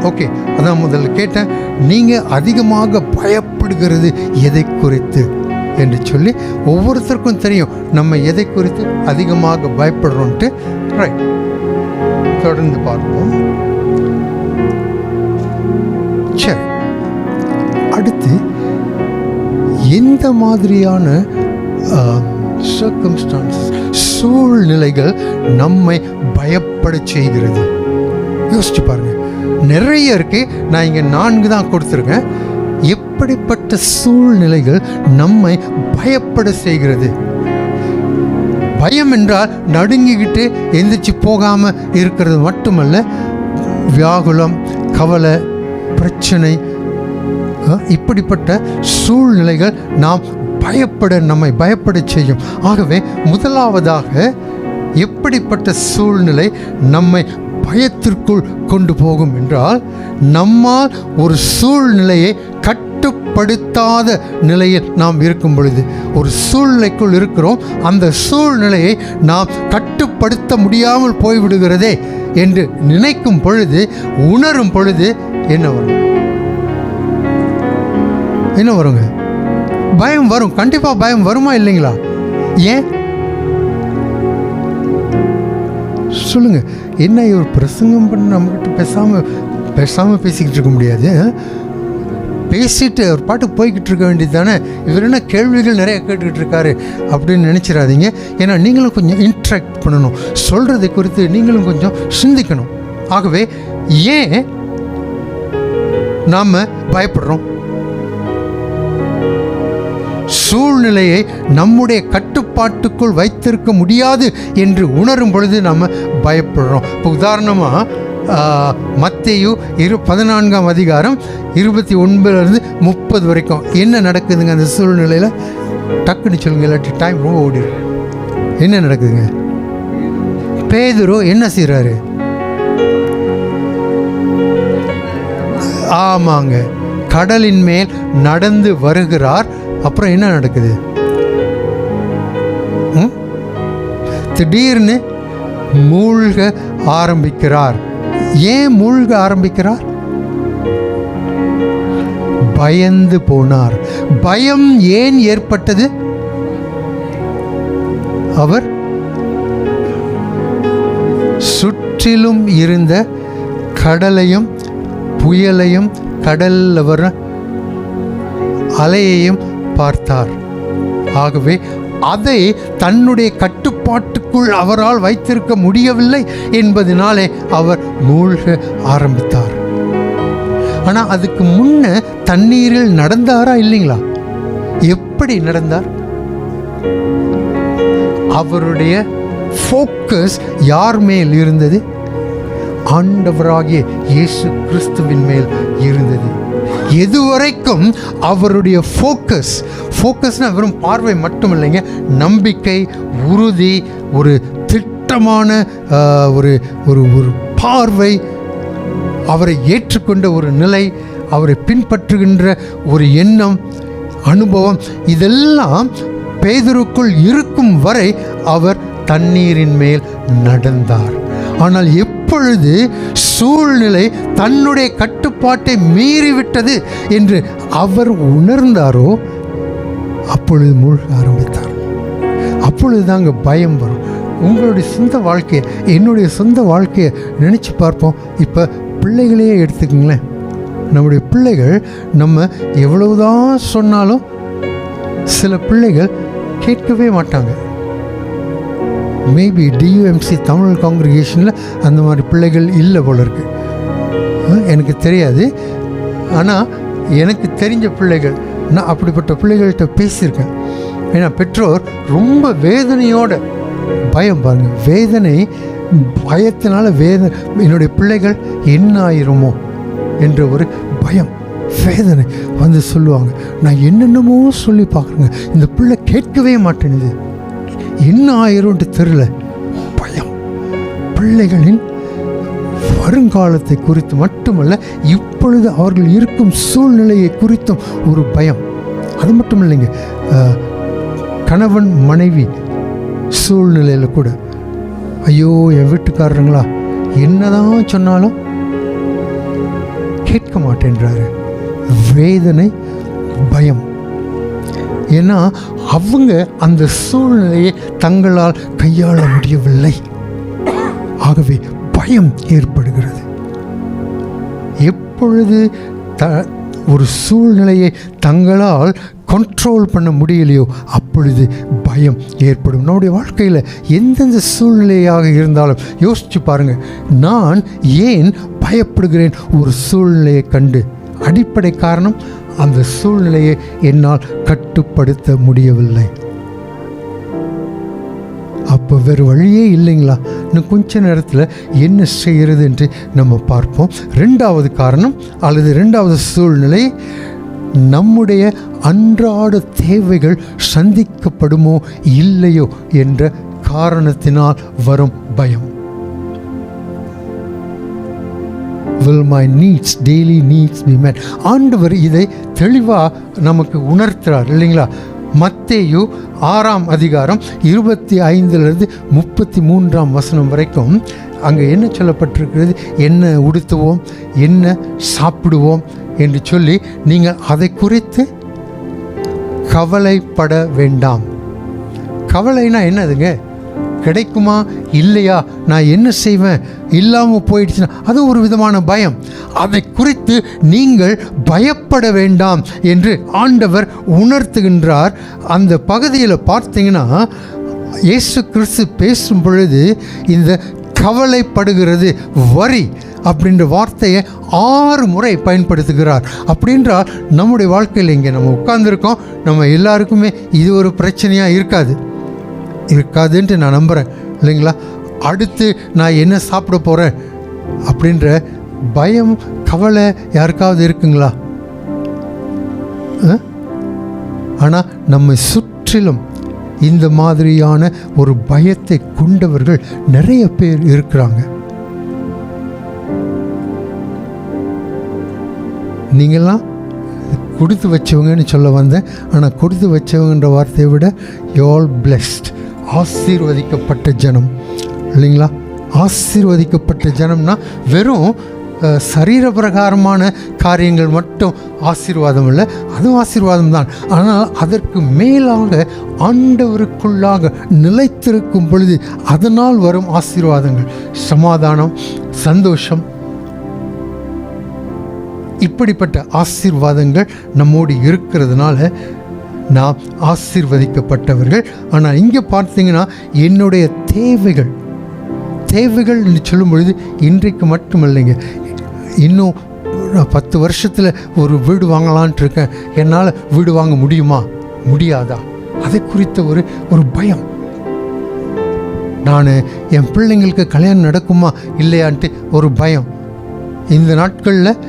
ஓகே. அதான் முதல்ல கேட்டேன், நீங்கள் அதிகமாக பயப்படுகிறது எதை குறித்து? என்று சொல்லி ஒவ்வொருத்தருக்கும் தெரியும் நம்ம எதை குறித்து அதிகமாக பயப்படுறோன்ட்டு. ரைட், தொடர்ந்து பார்ப்போம். சரி, அடுத்து எந்த மாதிரியான சர்க்கம்ஸ்டான்சஸ், சூழ்நிலைகள் நம்மை பயப்பட செய்கிறது? யோசிச்சு பாருங்க. நிறைய இருக்கு, நான் இங்கே 4 தான் கொடுத்துருக்கேன். எப்படிப்பட்ட சூழ்நிலைகள் நம்மை பயப்பட செய்கிறது? பயம் என்றால் நடுங்கிக்கிட்டு எந்திரிச்சு போகாமல் இருக்கிறது மட்டுமல்ல, வியாகுலம், கவலை, பிரச்சனை, இப்படிப்பட்ட சூழ்நிலைகள் நம்மை பயப்பட செய்யும். ஆகவே முதலாவதாக எப்படிப்பட்ட சூழ்நிலை நம்மை பயத்திற்குள் கொண்டு போகும் என்றால், நம்மால் ஒரு சூழ்நிலையை கட்டுப்படுத்தாத நிலையில் நாம் இருக்கும் பொழுது, ஒரு சூழ்நிலைக்குள் இருக்கிறோம், அந்த சூழ்நிலையை நாம் கட்டுப்படுத்த முடியாமல் போய்விடுகிறதே என்று நினைக்கும் பொழுது, உணரும் பொழுது என்ன வருங்க? பயம் வரும். கண்டிப்பாக பயம் வருமா இல்லைங்களா? ஏன் சொல்லுங்க. என்ன ஒரு பிரசங்கம் பண்ண நம்மகிட்ட பேசாமல் பேசிக்கிட்டு இருக்க முடியாது. பேசிட்டு ஒரு பாட்டு போய்கிட்டு இருக்க வேண்டியது தானே. இவர் என்ன கேள்விகள் நிறைய கேட்டுக்கிட்டு இருக்காரு அப்படின்னு நினச்சிடாதீங்க. ஏன்னா நீங்களும் கொஞ்சம் இன்ட்ராக்ட் பண்ணணும், சொல்கிறதை குறித்து நீங்களும் கொஞ்சம் சிந்திக்கணும். ஆகவே ஏன் நாம் பயப்படுறோம்? சூழ்நிலையை நம்முடைய கட்டுப்பாட்டுக்குள் வைத்திருக்க முடியாது என்று உணரும் பொழுது நம்ம பயப்படுறோம். இப்போ உதாரணமாக மத்தேயு 14ஆம் அதிகாரம் 29 to 30 வரைக்கும் என்ன நடக்குதுங்க அந்த சூழ்நிலையில்? டக்குன்னு சொல்லுங்க, இல்லாட்டி டைம் ரொம்ப ஓடிடும். என்ன நடக்குதுங்க? பேதுரு என்ன செய்கிறாரு? ஆமாங்க, கடலின் மேல் நடந்து வருகிறார். அப்புறம் என்ன நடக்குது? திடீர்னு மூழ்க ஆரம்பிக்கிறார். ஏன் மூழ்க ஆரம்பிக்கிறார்? பயந்து போனார். பயம் ஏன் ஏற்பட்டது? அவர் சுற்றிலும் இருந்த கடலையும் புயலையும் கடல்ல வர அலையையும் பார்த்தார். ஆகவே அதை தன்னுடைய கட்டுப்பாட்டுக்குள் அவரால் வைத்திருக்க முடியவில்லை என்பதனாலே அவர் மூழ்க ஆரம்பித்தார். ஆனால் அதுக்கு முன்ன தண்ணீரில் நடந்தாரா இல்லைங்களா? எப்படி நடந்தார்? அவருடைய ஃபோக்கஸ் யார் மேல் இருந்தது? ஆண்டவராகிய இயேசு கிறிஸ்துவின் மேல் இருந்தது. எதுவரைக்கும் அவருடைய ஃபோக்கஸ்னா வெறும் பார்வை மட்டும் இல்லைங்க, நம்பிக்கை, உறுதி, ஒரு திட்டமான ஒரு ஒரு ஒரு பார்வை, அவரை ஏற்றுக்கொண்ட ஒரு நிலை, அவரை பின்பற்றுகின்ற ஒரு எண்ணம், அனுபவம், இதெல்லாம் பேதுருக்குள் இருக்கும் வரை அவர் தண்ணீரின் மேல் நடந்தார். ஆனால் எப்பொழுது சூழ்நிலை தன்னுடைய கட்டுப்பாட்டை மீறிவிட்டது என்று அவர் உணர்ந்தாரோ அப்பொழுது மூழ்க ஆரம்பித்தார். அப்பொழுது தாங்க பயம் வரும். உங்களுடைய சொந்த வாழ்க்கையை, என்னுடைய சொந்த வாழ்க்கையை நினச்சி பார்ப்போம். இப்போ பிள்ளைகளையே எடுத்துக்கங்களேன். நம்முடைய பிள்ளைகள் நம்ம எவ்வளவுதான் சொன்னாலும் சில பிள்ளைகள் கேட்கவே மாட்டாங்க. மேபி டியூஎம்சி தமிழ் காங்கிரிகேஷனில் அந்த மாதிரி பிள்ளைகள் இல்லை போல இருக்கு, எனக்கு தெரியாது. ஆனால் எனக்கு தெரிஞ்ச பிள்ளைகள், நான் அப்படிப்பட்ட பிள்ளைகள்கிட்ட பேசியிருக்கேன். ஏன்னா பெற்றோர் ரொம்ப வேதனையோட, பயம் பாருங்கள், வேதனை, பயத்தினால என்னுடைய பிள்ளைகள் என்ன ஆயிருமோ என்ற ஒரு பயம், வேதனை வந்து சொல்லுவாங்க. நான் என்னென்னமோ சொல்லி பார்க்குறேங்க, இந்த பிள்ளை கேட்கவே மாட்டேங்குது, என்ன ஆயிரும்ட்டு தெரியல. பயம். பிள்ளைகளின் வருங்காலத்தை குறித்து மட்டுமல்ல, இப்பொழுது அவர்கள் இருக்கும் சூழ்நிலையை குறித்தும் ஒரு பயம். அது மட்டும் இல்லைங்க, கணவன் மனைவி சூழ்நிலையில் கூட, ஐயோ என் வீட்டுக்காரருங்களா என்னதான் சொன்னாலும் கேட்க மாட்டேன்றாரு. வேதனை, பயம். ஏன்னா அவங்க அந்த சூழ்நிலையை தங்களால் கையாள முடியவில்லை. ஆகவே பயம் ஏற்படுகிறது. எப்பொழுது ஒரு சூழ்நிலையை தங்களால் கண்ட்ரோல் பண்ண முடியலையோ அப்பொழுது பயம் ஏற்படும். நம்முடைய வாழ்க்கையில் எந்தெந்த சூழ்நிலையாக இருந்தாலும் யோசிச்சு பாருங்கள், நான் ஏன் பயப்படுகிறேன் ஒரு சூழ்நிலையை கண்டு? அடிப்படை காரணம், அந்த சூழ்நிலையை என்னால் கட்டுப்படுத்த முடியவில்லை. அப்போ வேறு வழியே இல்லைங்களா? இன்னும் கொஞ்ச நேரத்தில் என்ன செய்கிறது என்று நம்ம பார்ப்போம். ரெண்டாவது காரணம் அல்லது ரெண்டாவது சூழ்நிலை, நம்முடைய அன்றாட தேவைகள் சந்திக்கப்படுமோ இல்லையோ என்ற காரணத்தினால் வரும் பயம். Will my needs, daily needs be met? ஆண்டவர் இதை தெளிவாக நமக்கு உணர்த்துறார் இல்லைங்களா? மத்தேயு 6ஆம் அதிகாரம் 25 33 வரைக்கும் அங்கே என்ன சொல்லப்பட்டிருக்கிறது? என்ன உடுத்துவோம், என்ன சாப்பிடுவோம் என்று சொல்லி நீங்கள் அதை குறித்து கவலைப்பட வேண்டாம். கவலைனா என்னதுங்க? கிடைக்குமா இல்லையா, நான் என்ன செய்வேன், இல்லாமல் போயிடுச்சுன்னா அது ஒரு விதமான பயம். அதை குறித்து நீங்கள் பயப்பட வேண்டாம் என்று ஆண்டவர் உணர்த்துகின்றார். அந்த பகுதியில் பார்த்தீங்கன்னா இயேசு கிறிஸ்து பேசும் பொழுது இந்த கவலைப்படுகிறது, வரி அப்படின்ற வார்த்தையை 6 முறை பயன்படுத்துகிறார். அப்படின்றால் நம்முடைய வாழ்க்கையில் இங்கே நம்ம உட்கார்ந்துருக்கோம், நம்ம எல்லாருக்குமே இது ஒரு பிரச்சனையாக இருக்காதுன்ட்டு நான் நம்புகிறேன் இல்லைங்களா? அடுத்து நான் என்ன சாப்பிட போகிறேன் அப்படின்ற பயம், கவலை யாருக்காவது இருக்குங்களா? ஆனால் நம்மை சுற்றிலும் இந்த மாதிரியான ஒரு பயத்தை கொண்டவர்கள் நிறைய பேர் இருக்கிறாங்க. நீங்கள்லாம் கொடுத்து வச்சவங்கன்னு சொல்ல வந்தேன். ஆனால் கொடுத்து வச்சவங்கன்ற வார்த்தையை விட யூ ஆல் பிளெஸ்ட், ஆசீர்வதிக்கப்பட்ட ஜனம் இல்லைங்களா? ஆசீர்வதிக்கப்பட்ட ஜனம்னா வெறும் சரீரப்பிரகாரமான காரியங்கள் மட்டும் ஆசீர்வாதம் இல்லை, அதுவும் ஆசீர்வாதம் தான். ஆனால் அதற்கு மேலாக ஆண்டவருக்குள்ளாக நிலைத்திருக்கும் பொழுது அதனால் வரும் ஆசீர்வாதங்கள், சமாதானம், சந்தோஷம், இப்படிப்பட்ட ஆசீர்வாதங்கள் நம்மோடு இருக்கிறதுனால நாம் ஆசீர்வதிக்கப்பட்டவர்கள். ஆனால் இங்கே பார்த்தீங்கன்னா என்னுடைய தேவைகள் என்று சொல்லும் பொழுது இன்றைக்கு மட்டும் இல்லைங்க, இன்னும் 10 வருஷத்தில் ஒரு வீடு வாங்கலான்ட்டு இருக்கேன், என்னால் வீடு வாங்க முடியாதா, அதை குறித்த ஒரு பயம். நான் என் பிள்ளைங்களுக்கு கல்யாணம் நடக்குமா இல்லையான்ட்டு ஒரு பயம். இந்த நாட்களில்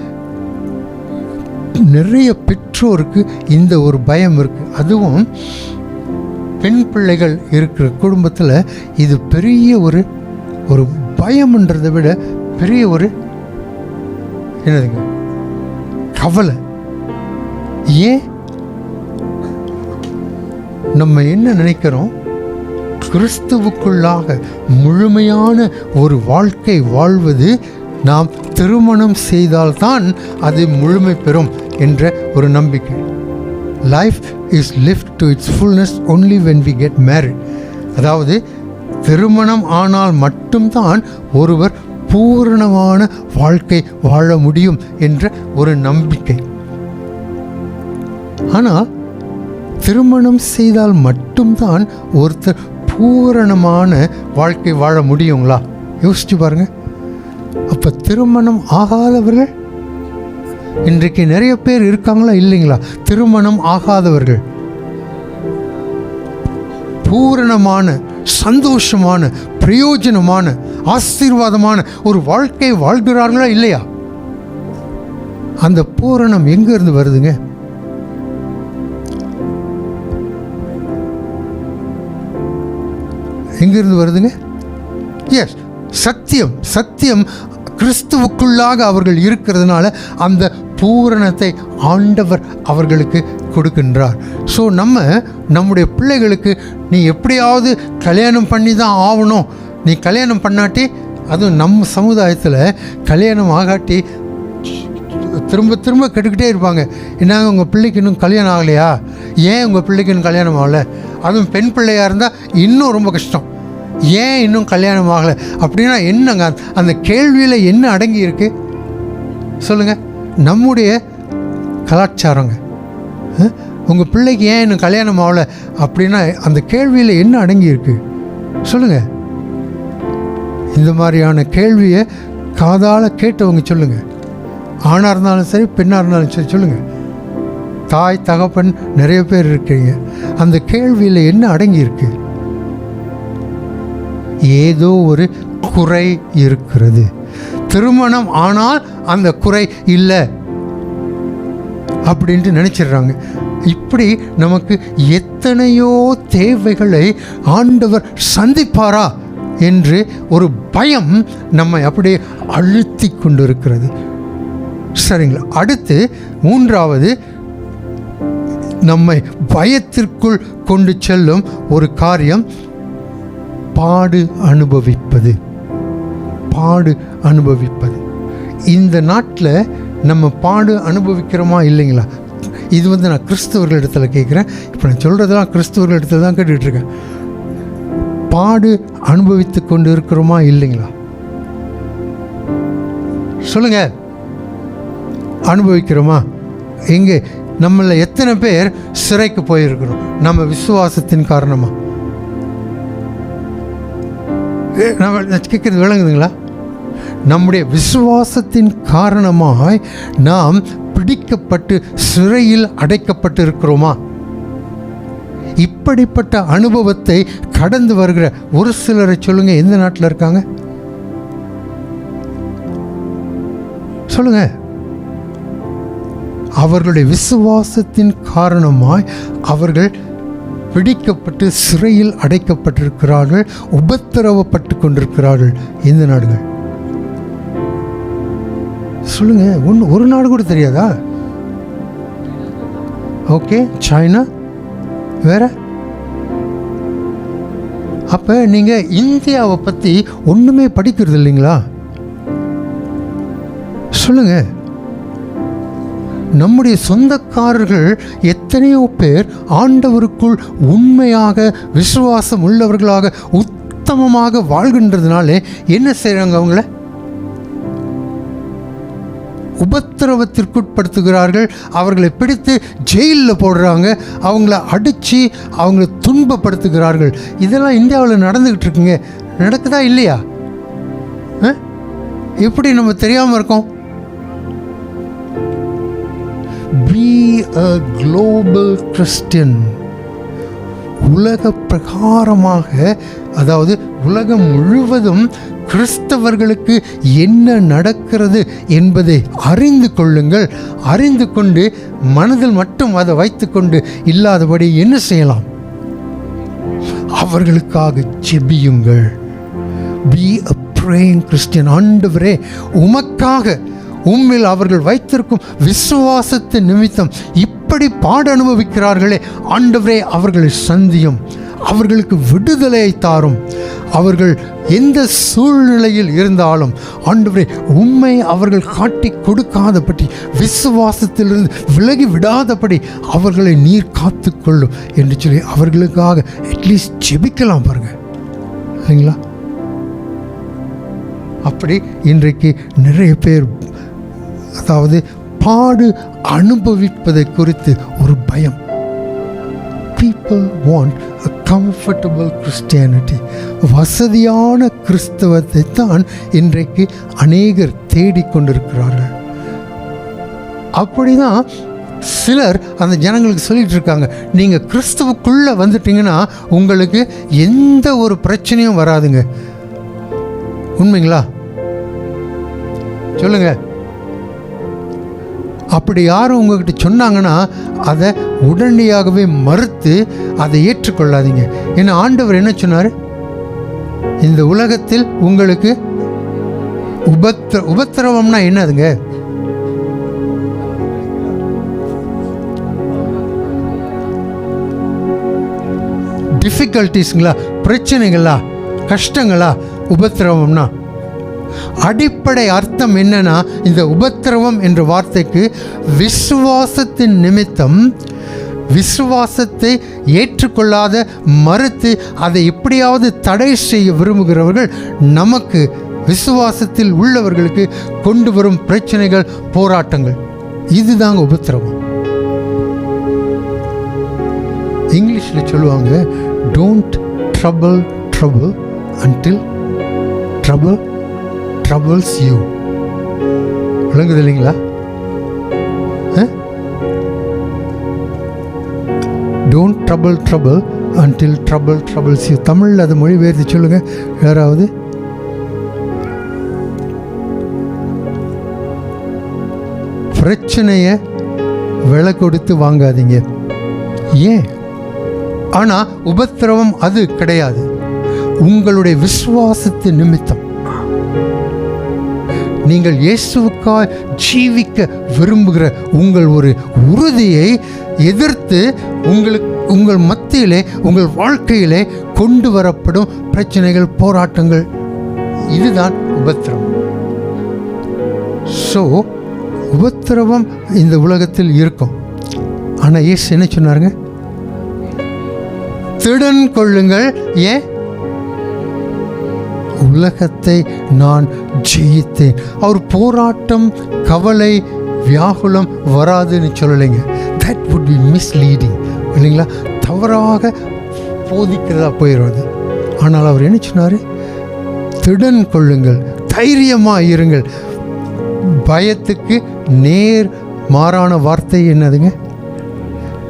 நிறைய பெற்றோருக்கு இந்த ஒரு பயம் இருக்குது. அதுவும் பெண் பிள்ளைகள் இருக்கிற குடும்பத்தில் இது பெரிய ஒரு பயம்ன்றதை விட பெரிய என்னதுங்க, கவலை. ஏன்? நம்ம என்ன நினைக்கிறோம்? கிறிஸ்துவுக்குள்ளாக முழுமையான ஒரு வாழ்க்கை வாழ்வது நாம் திருமணம் செய்தால்தான் அது முழுமை பெறும் என்ற ஒரு நம்பிக்கை. Life is lived to its fullness only when we get married. அதாவது திருமணம் ஆனால் மட்டும்தான் ஒருவர் பூரணமான வாழ்க்கை வாழ முடியும் என்ற ஒரு நம்பிக்கை. ஆனால் திருமணம் செய்தால் மட்டும்தான் ஒருத்தர் பூரணமான வாழ்க்கை வாழ முடியுங்களா? யோசிச்சு பாருங்க. அப்போ திருமணம் ஆகாதவர்கள் இன்றைக்கு நிறைய பேர் இருக்காங்களா இல்லைங்களா? திருமணம் ஆகாதவர்கள் பூரணமான, சந்தோஷமான, பிரயோஜனமான, ஆசீர்வாதமான ஒரு வாழ்க்கை வாழ்கிறார்களா இல்லையா? அந்த பூரணம் எங்கிருந்து வருதுங்க? எங்கிருந்து வருதுங்க? எஸ், சத்தியம் கிறிஸ்துவுக்குள்ளாக அவர்கள் இருக்கிறதுனால அந்த பூரணத்தை ஆண்டவர் அவர்களுக்கு கொடுக்கின்றார். ஸோ நம்முடைய பிள்ளைகளுக்கு நீ எப்படியாவது கல்யாணம் பண்ணி தான் ஆகணும், நீ கல்யாணம் பண்ணாட்டி, அதுவும் நம்ம சமுதாயத்தில் கல்யாணம் ஆகாட்டி திரும்ப திரும்ப கேட்டுக்கிட்டே இருப்பாங்க, என்னங்க உங்கள் பிள்ளைக்கு இன்னும் கல்யாணம் ஆகலையா, ஏன் உங்கள் பிள்ளைக்கு இன்னும் கல்யாணம் ஆகலை, அதுவும் பெண் பிள்ளையாக இருந்தால் இன்னும் ரொம்ப கஷ்டம், ஏன் இன்னும் கல்யாணம் ஆகலை அப்படின்னா என்னங்க அந்த கேள்வியில் என்ன அடங்கி இருக்கு சொல்லுங்கள்? நம்முடைய கலாச்சாரங்க. உங்கள் பிள்ளைக்கு ஏன் இன்னும் கல்யாணம் ஆகலை அப்படின்னா அந்த கேள்வியில் என்ன அடங்கி இருக்கு சொல்லுங்கள்? இந்த மாதிரியான கேள்வியை காதால் கேட்டவங்க சொல்லுங்கள். ஆணாக இருந்தாலும் சரி, பெண்ணாக இருந்தாலும் சரி சொல்லுங்கள். தாய் தகப்பன் நிறைய பேர் இருக்கிறீங்க. அந்த கேள்வியில் என்ன அடங்கி இருக்கு? ஏதோ ஒரு குறை இருக்கிறது. திருமணம் ஆனால் அந்த குறை இல்லை அப்படின்ட்டு நினச்சிடுறாங்க. இப்படி நமக்கு எத்தனையோ தேவைகளை ஆண்டவர் சந்திப்பாரா என்று ஒரு பயம் நம்மை அப்படியே அழுத்தி கொண்டு இருக்கிறது. சரிங்களா? அடுத்து மூன்றாவது, நம்மை பயத்திற்குள் கொண்டு செல்லும் ஒரு காரியம் பாடு அனுபவிப்பது. பாடு அனுபவிப்பது. இந்த நாட்டில் நம்ம பாடு அனுபவிக்கிறோமா இல்லைங்களா? இது நான் கிறிஸ்தவர்களிடத்தில் கேட்குறேன். இப்போ நான் சொல்கிறதெல்லாம் கிறிஸ்தவர்களிடத்தில் தான் கேட்டுட்ருக்கேன். பாடு அனுபவித்து கொண்டு இருக்கிறோமா இல்லைங்களா? சொல்லுங்க, அனுபவிக்கிறோமா? எங்கே நம்மள எத்தனை பேர் சிறைக்கு போயிருக்கிறோம் நம்ம விசுவாசத்தின் காரணமாக? நம்ம கேட்குறது விளங்குதுங்களா? நம்முடைய விசுவாசத்தின் காரணமாய் நாம் பிடிக்கப்பட்டு சிறையில் அடைக்கப்பட்டு இருக்கிறோமா? இப்படிப்பட்ட அனுபவத்தை கடந்து வருகிற ஒரு சிலரை சொல்லுங்க, எந்த நாட்டில் இருக்காங்க சொல்லுங்க? அவர்களுடைய விசுவாசத்தின் காரணமாய் அவர்கள் பிடிக்கப்பட்டு சிறையில் அடைக்கப்பட்டிருக்கிறார்கள், உபத்திரவப்பட்டு கொண்டிருக்கிறார்கள். எந்த நாடுகள் சொல்லுங்க? ஒரு நாடு கூட தெரியாதா? Okay, China. வேற? அப்போ நீங்கள் இந்தியாவை பற்றி ஒன்றுமே படிக்கிறது இல்லைங்களா? சொல்லுங்க. நம்முடைய சொந்தக்காரர்கள் எத்தனையோ பேர் ஆண்டவருக்குள் உண்மையாக விசுவாசம் உள்ளவர்களாக உத்தமமாக வாழ்கின்றதுனாலே என்ன செய்கிறாங்க? அவங்கள உபத்திரவத்திற்குட்படுத்துகிறார்கள், அவர்களை பிடித்து ஜெயிலில் போடுறாங்க, அவங்கள அடித்து அவங்கள துன்பப்படுத்துகிறார்கள். இதெல்லாம் இந்தியாவில் நடந்துக்கிட்டு இருக்குங்க. நடக்குதா இல்லையா? எப்படி நம்ம தெரியாமல் இருக்கோம்? Be a global Christian. உலக பிரகாரமாக, அதாவது உலகம் முழுவதும் கிறிஸ்தவர்களுக்கு என்ன நடக்கிறது என்பதை அறிந்து கொள்ளுங்கள். அறிந்து கொண்டு மனதில் மட்டும் அதை வைத்துக்கொண்டு இல்லாதபடி என்ன செய்யலாம்? அவர்களுக்காக ஜெபியுங்கள். Be a praying Christian. ஆண்டவரே, உமக்காக உம்மில் அவர்கள் வைத்திருக்கும் விசுவாசத்தின் நிமித்தம் இப்படி பாட அனுபவிக்கிறார்களே, ஆண்டவரே அவர்களை சந்தியும், அவர்களுக்கு விடுதலையை தாரும். அவர்கள் எந்த சூழ்நிலையில் இருந்தாலும் ஆண்டவரே உம்மை அவர்கள் காட்டி கொடுக்காதபடி, விசுவாசத்திலிருந்து விலகி விடாதபடி அவர்களை நீர் காத்துக்கொள்ளும் என்று சொல்லி அவர்களுக்காக அட்லீஸ்ட் ஜெபிக்கலாம். பாருங்க, இல்லைங்களா? அப்படி இன்றைக்கு நிறைய பேர், அதாவது பாடு அனுபவிப்பதை குறித்து ஒரு பயம். People want a comfortable Christianity. வசதியான கிறிஸ்தவத்தை தான் இன்றைக்கு அநேகர் தேடிக்கொண்டிருக்கிறார்கள். அப்படிதான் சிலர் அந்த ஜனங்களுக்கு சொல்லிட்டு இருக்காங்க, நீங்கள் கிறிஸ்துவுக்குள்ளே வந்துட்டீங்கன்னா உங்களுக்கு எந்த ஒரு பிரச்சனையும் வராதுங்க. உண்மைங்களா? சொல்லுங்க. அப்படி யாரும் உங்ககிட்ட சொன்னாங்கன்னா அதை உடனடியாகவே மறுத்து அதை ஏற்றுக்கொள்ளாதீங்க. ஏன்னா ஆண்டவர் என்ன சொன்னார்? இந்த உலகத்தில் உங்களுக்கு உபத்திரவம்னா என்னதுங்க? டிஃபிகல்ட்டிஸ்ங்களா, பிரச்சனைகளா, கஷ்டங்களா? உபத்திரவம்னா அடிப்படை அர்த்தம் என்னன்னா, இந்த உபத்திரவம் என்ற வார்த்தைக்கு விசுவாசத்தின் நிமித்தம், விசுவாசத்தை ஏற்றுக்கொள்ளாத, மறுத்து அதை எப்படியாவது தடை செய்ய விரும்புகிறவர்கள், நமக்கு விசுவாசத்தில் உள்ளவர்களுக்கு கொண்டு வரும் பிரச்சனைகள், போராட்டங்கள். இதுதாங்க உபத்திரவம். இங்கிலீஷில் சொல்லுவாங்க, don't trouble trouble until trouble troubles you. விளங்குது இல்லைங்களா? Don't trouble trouble until trouble troubles you. தமிழில் அது மொழிபெயர்த்து சொல்லுங்க யாராவது. பிரச்சனையை விலை கொடுத்து வாங்காதீங்க. ஏன்? ஆனால் உபத்திரவம் அது கிடையாது. உங்களுடைய விசுவாசத்தின் நிமித்தம் நீங்கள் இயேசுவுக்காய் ஜீவிக்க விரும்புகிற உங்கள் ஒரு உறுதியை எதிர்த்து உங்கள் மத்தியிலே, உங்கள் வாழ்க்கையிலே கொண்டு வரப்படும் பிரச்சனைகள், போராட்டங்கள், இதுதான் உபத்திரவம். ஸோ உபத்திரவம் இந்த உலகத்தில் இருக்கும். ஆனால் இயேசு என்ன சொன்னாருங்க? திடன் கொள்ளுங்கள். ஏன்? உலகத்தை நான் ஜெயித்தேன். அவர் போராட்டம், கவலை, வியாகுலம் வராதுன்னு சொல்லலைங்க. தட் வுட் பி மிஸ்லீடிங் இல்லைங்களா? தவறாக போதிக்கிறதா போயிடுவது. ஆனால் அவர் என்ன சொன்னார்? திடன் கொள்ளுங்கள், தைரியமாக இருங்கள். பயத்துக்கு நேர் மாறான வார்த்தை என்னதுங்க?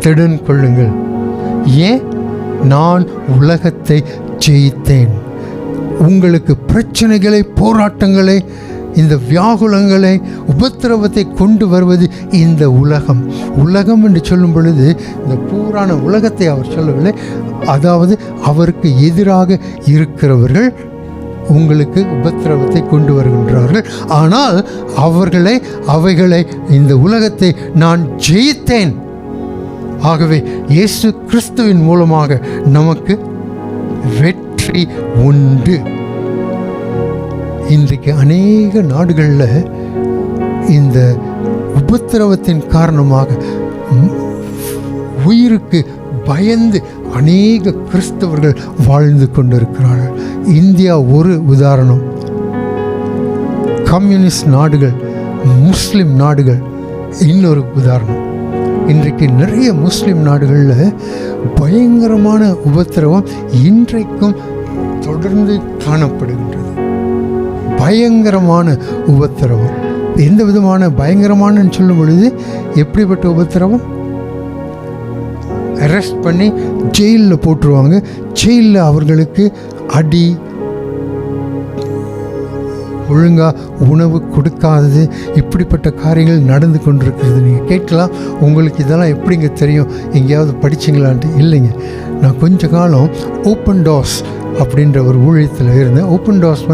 திடன் கொள்ளுங்கள். ஏன்? நான் உலகத்தை ஜெயித்தேன். உங்களுக்கு பிரச்சனைகளை, போராட்டங்களை, இந்த வியாகுலங்களை, உபத்திரவத்தை கொண்டு வருவது இந்த உலகம். உலகம் என்று சொல்லும் பொழுது இந்த பூரான உலகத்தை அவர் சொல்லவில்லை. அதாவது அவருக்கு எதிராக இருக்கிறவர்கள் உங்களுக்கு உபத்திரவத்தை கொண்டு வருகின்றார்கள். ஆனால் அவைகளை இந்த உலகத்தை நான் ஜெயித்தேன். ஆகவே இயேசு கிறிஸ்துவின் மூலமாக நமக்கு வெற்றி உண்டு. இன்றைக்கு அநேக நாடுகளில் இந்த உபத்திரவத்தின் காரணமாக உயிருக்கு பயந்து அநேக கிறிஸ்தவர்கள் வாழ்ந்து கொண்டிருக்கிறார்கள். இந்தியா ஒரு உதாரணம். கம்யூனிஸ்ட் நாடுகள், முஸ்லிம் நாடுகள் இன்னொரு உதாரணம். இன்றைக்கு நிறைய முஸ்லிம் நாடுகளில் பயங்கரமான உபத்திரவம் இன்றைக்கும் தொடர்ந்து காணப்படுகின்றது. பயங்கரமான உபத்திரவம். எந்த விதமான பயங்கரமான சொல்லும் பொழுது எப்படிப்பட்ட உபத்திரவம்? அரெஸ்ட் பண்ணி ஜெயிலில் போட்டுருவாங்க. ஜெயிலில் அவர்களுக்கு அடி, ஒழுங்காக உணவு கொடுக்காதது, இப்படிப்பட்ட காரியங்கள் நடந்து கொண்டிருக்கிறது. நீங்கள் கேட்கலாம், உங்களுக்கு இதெல்லாம் எப்படிங்க தெரியும், எங்கேயாவது படிச்சிங்களான்ட்டு. இல்லைங்க, நான் கொஞ்ச காலம் ஓப்பன் டோர்ஸ் அப்படின்ற ஒரு ஊழியத்தில் இருந்தேன். ஓப்பன் டோர்ஸ்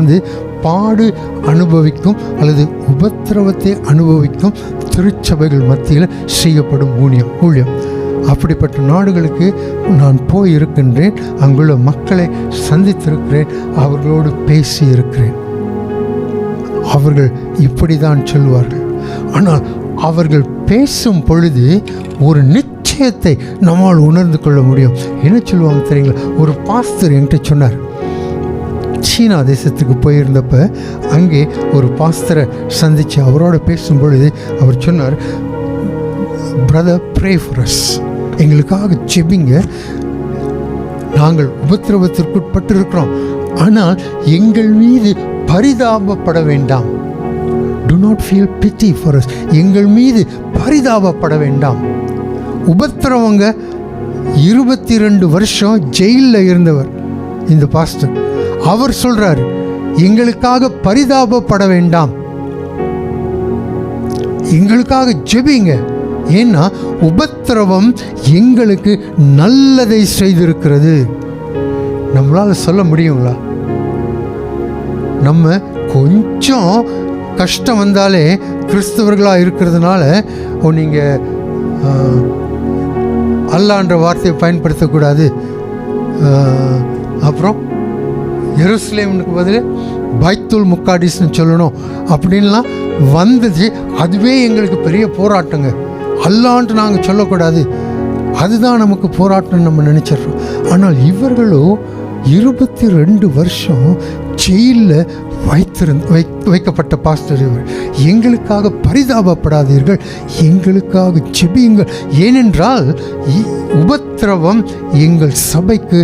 பாடு அனுபவிக்கும் அல்லது உபத்திரவத்தை அனுபவிக்கும் திருச்சபைகள் மத்தியில் செய்யப்படும் ஊழியம். அப்படிப்பட்ட நாடுகளுக்கு நான் போயிருக்கின்றேன். அங்குள்ள மக்களை சந்தித்திருக்கிறேன். அவர்களோடு பேசி இருக்கிறேன். அவர்கள் இப்படி தான் சொல்வார்கள். ஆனால் அவர்கள் பேசும் பொழுது ஒரு நிச்சயத்தை நம்மால் உணர்ந்து கொள்ள முடியும். என்ன சொல்லுவாங்க தெரியுங்களா? ஒரு பாஸ்டர் என்கிட்ட சொன்னார். சீனா தேசத்துக்கு போயிருந்தப்ப அங்கே ஒரு பாஸ்டரை சந்தித்து அவரோட பேசும் பொழுது அவர் சொன்னார், பிரதர் ப்ரே ஃபார் அஸ், எங்களுக்காக ஜெபிங்க. நாங்கள் உபத்திரவத்திற்குட்பட்டிருக்கிறோம், ஆனால் எங்கள் மீது பரிதாபப்பட வேண்டாம். Do not feel pity for us. எங்கள் மீது பரிதாபப்பட வேண்டாம். உபத்திரவங்க 22 வருஷம் ஜெயிலில் இருந்தவர் இந்த பாஸ்டர். அவர் சொல்றாரு, எங்களுக்காக பரிதாபப்பட வேண்டாம், எங்களுக்காக ஜெபிங்க. ஏன்னா உபத்திரவம் எங்களுக்கு நல்லதை செய்திருக்கிறது. நம்மளால் சொல்ல முடியுங்களா? நம்ம கொஞ்சம் கஷ்டம் வந்தாலே கிறிஸ்தவர்களாக இருக்கிறதுனால நீங்கள் அல்லான்ற வார்த்தையை பயன்படுத்தக்கூடாது, அப்புறம் எருசலேமுக்கு பதில் பைத்துல் முக்காடிஸ்னு சொல்லணும் அப்படின்லாம் வந்தது. அதுவே எங்களுக்கு பெரிய போராட்டங்க. அல்லான்ட்டு நாங்கள் சொல்லக்கூடாது, அதுதான் நமக்கு போராட்டம் நம்ம நினச்சிட்றோம். ஆனால் இவர்களோ 22 வருஷம் ஜெயிலில் வைக்கப்பட்ட பாஸ்டர் இவர். எங்களுக்காக பரிதாபப்படாதீர்கள், எங்களுக்காக ஜெபியுங்கள், ஏனென்றால் உபத்திரவம் எங்கள் சபைக்கு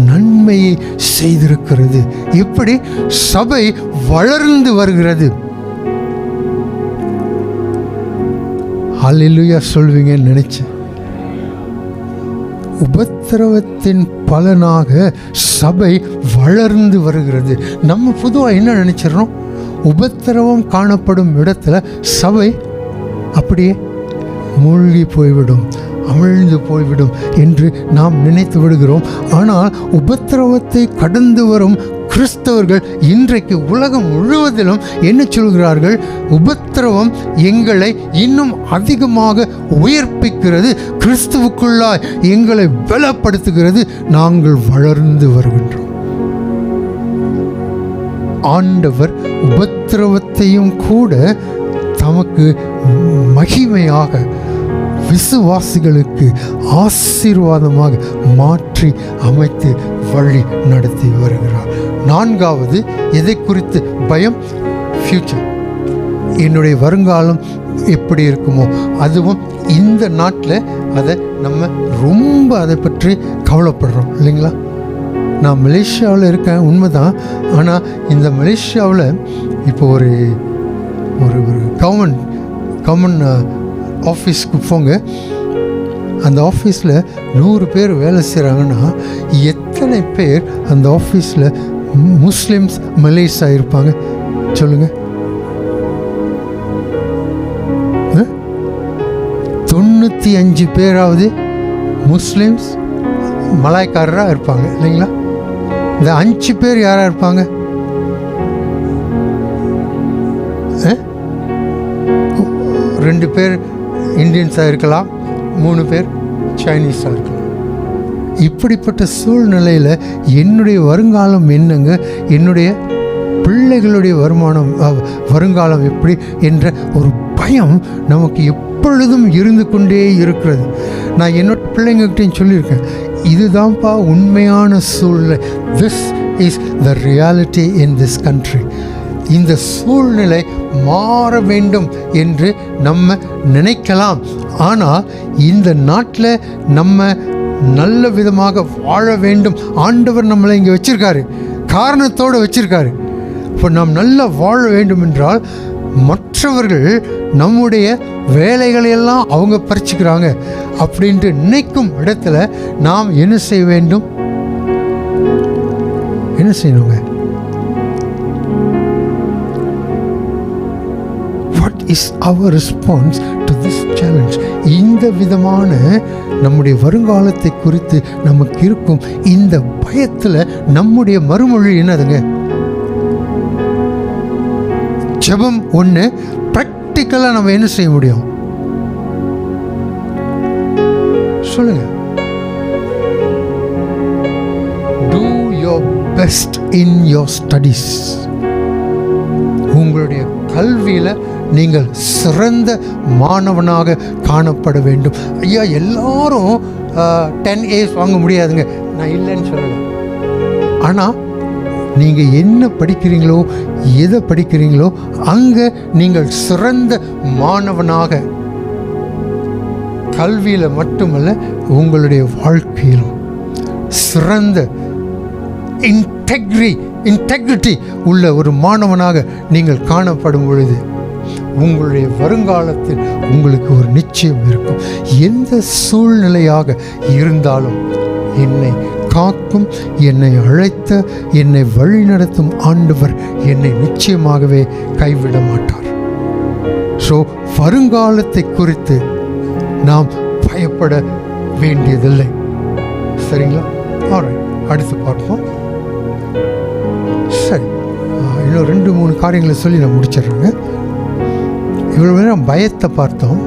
நன்மையை செய்திருக்கிறது. எப்படி சபை வளர்ந்து வருகிறது. ஹல்லேலூயா சொல்வீங்கன்னு நினைச்சேன். உபத்திரவத்தின் பலனாக சபை வளர்ந்து வருகிறது. நம்ம பொதுவாக என்ன நினைச்சிடறோம், உபத்திரவம் காணப்படும் இடத்துல சபை அப்படியே மூழ்கி போய்விடும், அமிழ்ந்து போய்விடும் என்று நாம் நினைத்து விடுகிறோம். ஆனால் உபத்திரவத்தை கடந்து வரும் கிறிஸ்தவர்கள் இன்றைக்கு உலகம் முழுவதிலும் என்ன சொல்கிறார்கள், உபத்திரவம் எங்களை இன்னும் அதிகமாக உயர்ப்பிக்கிறது, கிறிஸ்துவுக்குள்ளாய் எங்களை பலப்படுத்துகிறது, நாங்கள் வளர்ந்து வருகின்றோம். ஆண்டவர் உபத்திரவத்தையும் கூட தமக்கு மகிமையாக விசுவாசிகளுக்கு ஆசீர்வாதமாக மாற்றி அமைத்து வழி நடத்தி வருகிறார். 4வது, எதை குறித்து பயம்? ஃபியூச்சர், என்னுடைய வருங்காலம் எப்படி இருக்குமோ. அதுவும் இந்த நாட்டில் அதை நம்ம ரொம்ப அதை பற்றி கவலைப்படுறோம் இல்லைங்களா. நான் மலேசியாவில் இருக்கேன், உண்மைதான். ஆனால் இந்த மலேசியாவில் இப்போ ஒரு கவர்மெண்ட் ஆஃபீஸ்க்கு போங்க. அந்த ஆஃபீஸில் 100 பேர் வேலை செய்கிறாங்கன்னா எத்தனை பேர் அந்த ஆஃபீஸில் முஸ்லிம்ஸ் மலேஸ் ஆகிருப்பாங்க சொல்லுங்கள்? 95 பேராவது முஸ்லிம்ஸ் மலாய்க்காரராக இருப்பாங்க இல்லைங்களா. இந்த 5 பேர் யாராக இருப்பாங்க? 2 பேர் இந்தியன்ஸாக இருக்கலாம், 3 பேர் சைனீஸாக இருக்கலாம். இப்படிப்பட்ட சூழ்நிலையில் என்னுடைய வருங்காலம் என்னங்க, என்னுடைய பிள்ளைகளுடைய வருங்காலம் எப்படி என்ற ஒரு பயம் நமக்கு எப்பொழுதும் இருந்து கொண்டே இருக்கிறது. நான் என்னோட பிள்ளைங்ககிட்டையும் சொல்லியிருக்கேன், இதுதான்ப்பா உண்மையான சூழ்நிலை. This is the reality in this country. இந்த சூழ்நிலை மாற வேண்டும் என்று நம்ம நினைக்கலாம். ஆனால் இந்த நாட்டில் நம்ம நல்ல விதமாக வாழ வேண்டும். ஆண்டவர் நம்மளை இங்கே வச்சிருக்காரு, காரணத்தோடு வச்சிருக்காரு. இப்போ நாம் நல்லா வாழ வேண்டும் என்றால் மற்றவர்கள் நம்முடைய வேலைகளையெல்லாம் அவங்க பறிச்சுக்கிறாங்க அப்படின்ட்டு நினைக்கும் இடத்துல நாம் என்ன செய்ய வேண்டும்? என்ன செய்யணுங்க? What is our response to this challenge? இந்த விதமான நம்முடைய வருங்காலத்தை குறித்து நமக்கு இருக்கும் இந்த பயத்தில் நம்முடைய மறுமொழி என்னதுங்க? ஜெபம் ஒன்று. ப்ராக்டிக்கலாக நம்ம என்ன செய்ய முடியும் சொல்லுங்க? Do your best in your studies. உங்களுடைய கல்வியில் நீங்கள் சிறந்த மாணவனாக காணப்பட வேண்டும். ஐயா, எல்லாரும் 10 A's வாங்க முடியாதுங்க, நான் இல்லைன்னு சொல்லலை. ஆனால் நீங்கள் என்ன படிக்கிறீங்களோ, எதை படிக்கிறீங்களோ அங்கே நீங்கள் சிறந்த மாணவனாக, கல்வியில் மட்டுமல்ல உங்களுடைய வாழ்க்கையிலும் சிறந்த இன்டெகிரிட்டி உள்ள ஒரு மாணவனாக நீங்கள் காணப்படும் பொழுது உங்களுடைய வருங்காலத்தில் உங்களுக்கு ஒரு நிச்சயம் இருக்கும். எந்த சூழ்நிலையாக இருந்தாலும் என்னை காக்கும், என்னை அழைத்த, என்னை வழிநடத்தும் ஆண்டவர் என்னை நிச்சயமாகவே கைவிட மாட்டார். ஸோ வருங்காலத்தை குறித்து நாம் பயப்பட வேண்டியதில்லை. சரிங்களா? ஆல்ரைட், அடுத்து பார்ப்போம். சரி, இன்னும் 2-3 காரியங்களை சொல்லி நான் முடிச்சிடுறேங்க. இவ்வளோ நேரம் பயத்தை பார்த்தோம்.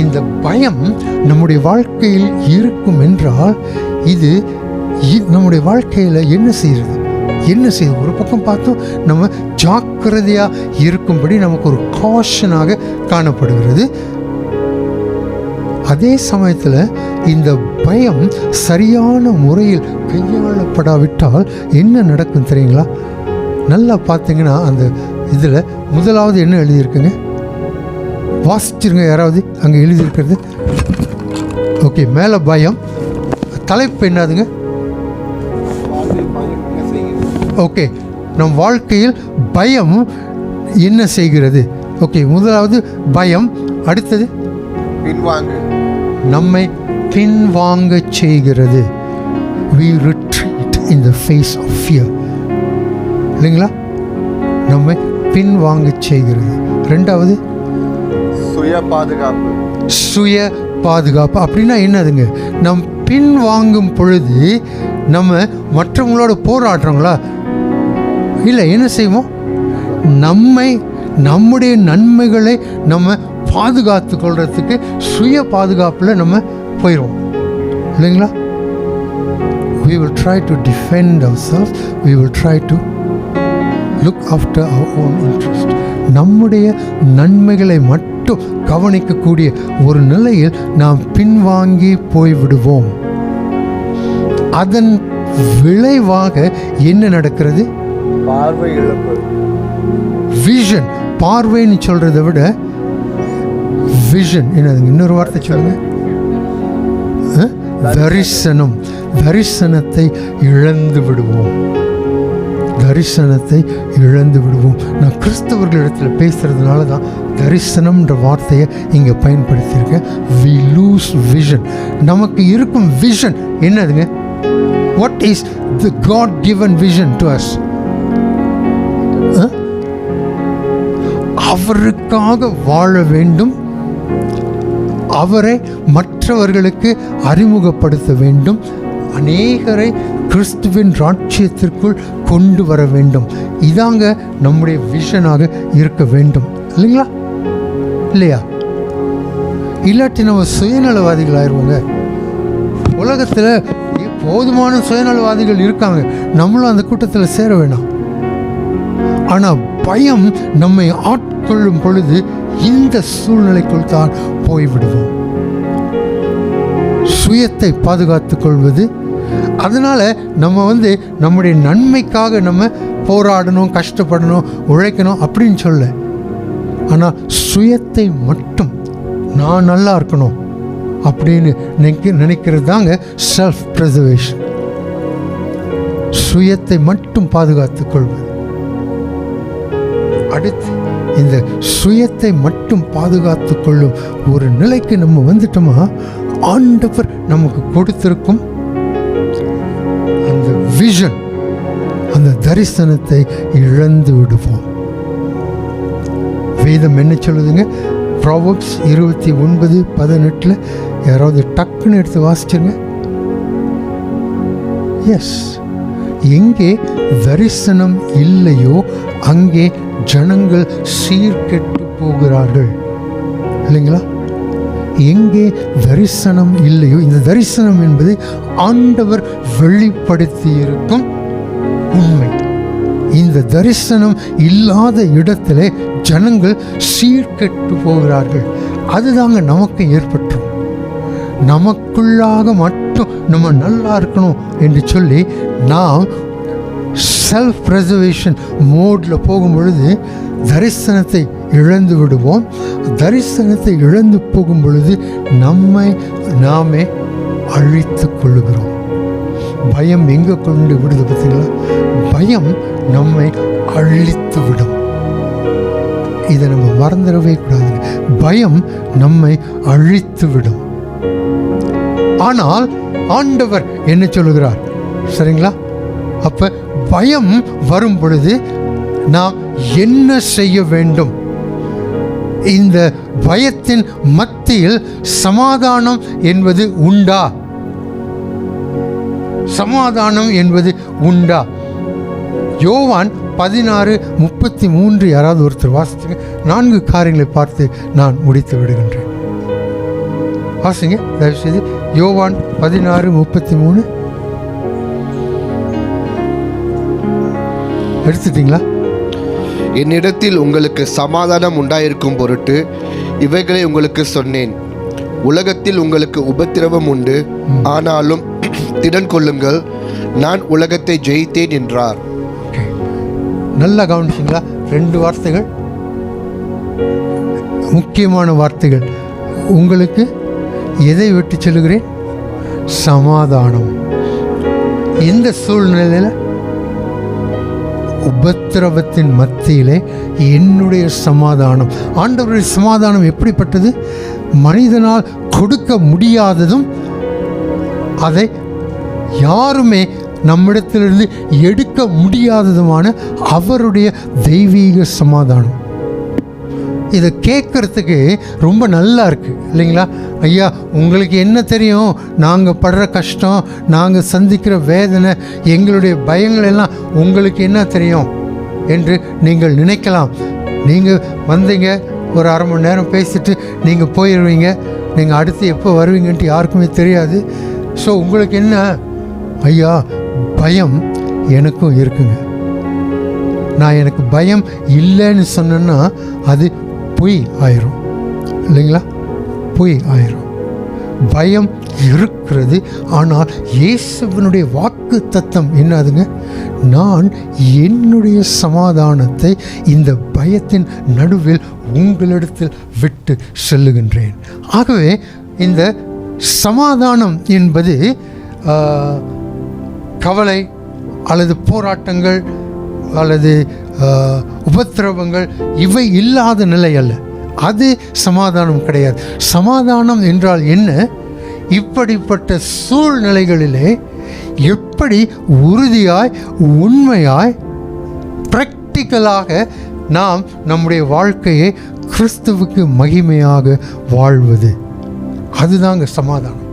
இந்த பயம் நம்முடைய வாழ்க்கையில் இருக்கும் என்றால் இது நம்முடைய வாழ்க்கையில் என்ன செய்யுது? ஒரு பக்கம் பார்த்தோம், நம்ம ஜாக்கிரதையாக இருக்கும்படி நமக்கு ஒரு காஷனாக காணப்படுகிறது. அதே சமயத்தில் இந்த பயம் சரியான முறையில் கையாளப்படாவிட்டால் என்ன நடக்கும் தெரியுங்களா? நல்லா பார்த்தீங்கன்னா அந்த இதில் முதலாவது என்ன எழுதியிருக்குங்க, வாசிச்சிருங்க யாராவது அங்கே எழுதியிருக்கிறது. ஓகே, மேலே பயம், தலைப்பு என்னதுங்க? ஓகே, நம் வாழ்க்கையில் பயம் என்ன செய்கிறது? ஓகே, முதலாவது பயம், அடுத்தது பின்வாங்கு, நம்மை பின்வாங்க செய்கிறது. We retreat in the face of fear. இல்லைங்களா? நம்மை பின்வாங்க செய்கிறது. ரெண்டாவது சுய பாதுகாப்பு. சுய பாதுகாப்பு அப்படின்னா என்னதுங்க? நம் பின்வாங்கும் பொழுது நம்ம மற்றவங்களோட போராடுறோங்களா? இல்லை, என்ன செய்வோம்? நம்முடைய நன்மைகளை நம்ம பாதுகாத்து கொள்றதுக்கு சுய பாதுகாப்பில் நம்ம போயிடுவோம், இல்லைங்களா? We will try to defend ourselves. We will try to look after our own interest. நம்முடைய நன்மைகளை மட்டும் கவனிக்கக்கூடிய ஒரு நிலையில் நாம் பின்வாங்கி போய்விடுவோம். அதன் விளைவாக என்ன நடக்கிறது? பார்வை இழப்பு. விஷன், பார்வைன்னு சொல்றதை விட விஷன் என்னதுங்க? இன்னொரு வார்த்தை சொல்லுங்க. தரிசனம். தரிசனத்தை இழந்து விடுவோம். தரிசனத்தை இழந்து விடுவோம். நான் கிறிஸ்தவர்களிடத்தில் பேசுறதுனால தான் தரிசனம்ன்ற வார்த்தையை இங்கே பயன்படுத்தியிருக்கேன். we lose vision. நமக்கு இருக்கும் விஷன் என்னதுங்க? what is the God given vision to us? அவருக்காக வாழ வேண்டும், அவரை மற்றவர்களுக்கு அறிமுகப்படுத்த வேண்டும், அநேகரை கிறிஸ்துவின் ராஜ்யத்திற்குள் கொண்டு வர வேண்டும். இதாங்க நம்முடைய விஷனாக இருக்க வேண்டும், இல்லைங்களா? இல்லையா? இல்லாட்டி நம்ம சுயநலவாதிகள் ஆயிடுவோங்க. உலகத்தில் போதுமான சுயநலவாதிகள் இருக்காங்க, நம்மளும் அந்த கூட்டத்தில் சேர வேண்டாம். ஆனால் பயம் நம்மை ஆட்கொள்ளும் பொழுது இந்த சூழ்நிலைக்குள் தான் போய்விடுவோம். சுயத்தை பாதுகாத்துக் கொள்வது, அதனால் நம்ம நம்முடைய நன்மைக்காக நம்ம போராடணும், கஷ்டப்படணும், உழைக்கணும் அப்படின்னு சொல்ல. ஆனால் சுயத்தை மட்டும் நான் நல்லா இருக்கணும் அப்படின்னு நினைக்கிறது தாங்க செல்ஃப் ப்ரிசர்வேஷன். சுயத்தை மட்டும் பாதுகாத்துக் கொள்வது. அடுத்து இந்த சுயத்தை மட்டும் பாதுகாத்துக் கொள்ளும் ஒரு நிலைக்கு நம்ம வந்துட்டோமா, ஆண்டவர் நமக்கு கொடுத்திருக்கும் அந்த விஷன், அந்த தரிசனத்தை இழந்து விடுவோம். வேதம் என்ன சொல்லுதுங்க? ப்ராவர்ப்ஸ் 29:18 யாராவது டக்குன்னு எடுத்து வாசிச்சிருங்க. எஸ், எங்கே தரிசனம் இல்லையோ அங்கே ஜனங்கள் சீர்கெட்டு போகிறார்கள், இல்லைங்களா? எங்கே தரிசனம் இல்லையோ, இந்த தரிசனம் என்பது ஆண்டவர் வெளிப்படுத்தி இருக்கும் உண்மை. இந்த தரிசனம் இல்லாத இடத்திலே ஜனங்கள் சீர்கெட்டு போகிறார்கள். அதுதாங்க நமக்கு ஏற்பட்டுரும். நமக்குள்ளாக மட்டும் நம்ம நல்லா இருக்கணும் என்று சொல்லி நாம் செல்ஃப் ப்ரிசர்வேஷன் மோடில் போகும் பொழுது தரிசனத்தை இழந்து விடுவோம். தரிசனத்தை இழந்து போகும் பொழுது நாமே அழித்து கொள்ளுகிறோம். பயம் எங்கே கொண்டு விடுது பார்த்தீங்களா? பயம் நம்மை அழித்து விடும். இதை நம்ம மறந்துடவே கூடாது. பயம் நம்மை அழித்து விடும். ஆனால் ஆண்டவர் என்ன சொல்லுகிறார்? சரிங்களா? அப்ப பயம் வரும் பொழுது நாம் என்ன செய்ய வேண்டும்? இந்த பயத்தின் மத்தியில் சமாதானம் என்பது உண்டா? சமாதானம் என்பது உண்டா? யோவான் 16:33 யாராவது ஒருத்தர் வாசிச்சுங்க. 4 காரியங்களை பார்த்து நான் முடித்து விடுகின்றேன். வாசிங்க தயவுசெய்து. யோவான் 16:33 எடுத்துட்டீங்களா? என்னிடத்தில் உங்களுக்கு சமாதானம் உண்டாயிருக்கும் பொருட்டு இவைகளை உங்களுக்கு சொன்னேன். உலகத்தில் உங்களுக்கு உபத்திரவம் உண்டு, ஆனாலும் திடன் கொள்ளுங்கள், நான் உலகத்தை ஜெயித்தேன் என்றார். நல்லா கவனிச்சிங்களா? 2 வார்த்தைகள், முக்கியமான வார்த்தைகள். உங்களுக்கு எதை விட்டு சொல்லுகிறேன்? சமாதானம். இந்த சூழ்நிலையில் உபத்திரவத்தின் மத்தியிலே என்னுடைய சமாதானம், ஆண்டவருடைய சமாதானம் எப்படிப்பட்டது? மனிதனால் கொடுக்க முடியாததும் அதை யாருமே நம்மிடத்திலிருந்து எடுக்க முடியாததுமான அவருடைய தெய்வீக சமாதானம். இதை கேட்குறதுக்கு ரொம்ப நல்லா இருக்குது இல்லைங்களா? ஐயா, உங்களுக்கு என்ன தெரியும்? நாங்கள் படுற கஷ்டம், நாங்கள் சந்திக்கிற வேதனை, எங்களுடைய பயங்கள் எல்லாம் உங்களுக்கு என்ன தெரியும் என்று நீங்கள் நினைக்கலாம். நீங்கள் வந்தீங்க, ஒரு அரை மணி நேரம் பேசிட்டு நீங்கள் போயிடுவீங்க. நீங்கள் அடுத்து எப்போ வருவீங்கன்ட்டு யாருக்குமே தெரியாது. ஸோ உங்களுக்கு என்ன? ஐயா, பயம் எனக்கும் இருக்குங்க. நான் எனக்கு பயம் இல்லைன்னு சொன்னேன்னா அது பொய் ஆயிரும் இல்லைங்களா? பொய் ஆயிரும். பயம் இருக்கிறது. ஆனால் இயேசுவினுடைய வாக்கு தத்தம் என்னதுங்க? நான் என்னுடைய சமாதானத்தை இந்த பயத்தின் நடுவில் உங்களிடத்தில் விட்டு செல்லுகின்றேன். ஆகவே இந்த சமாதானம் என்பது கவலை அல்லது போராட்டங்கள் அல்லது உபத்திரவங்கள் இவை இல்லாத நிலை அல்ல. அது சமாதானம் கிடையாது. சமாதானம் என்றால் என்ன? இப்படிப்பட்ட சூழ்நிலைகளிலே எப்படி உறுதியாய், உண்மையாய், பிராக்டிக்கலாக நாம் நம்முடைய வாழ்க்கையை கிறிஸ்துவுக்கு மகிமையாக வாழ்வது, அதுதாங்க சமாதானம்.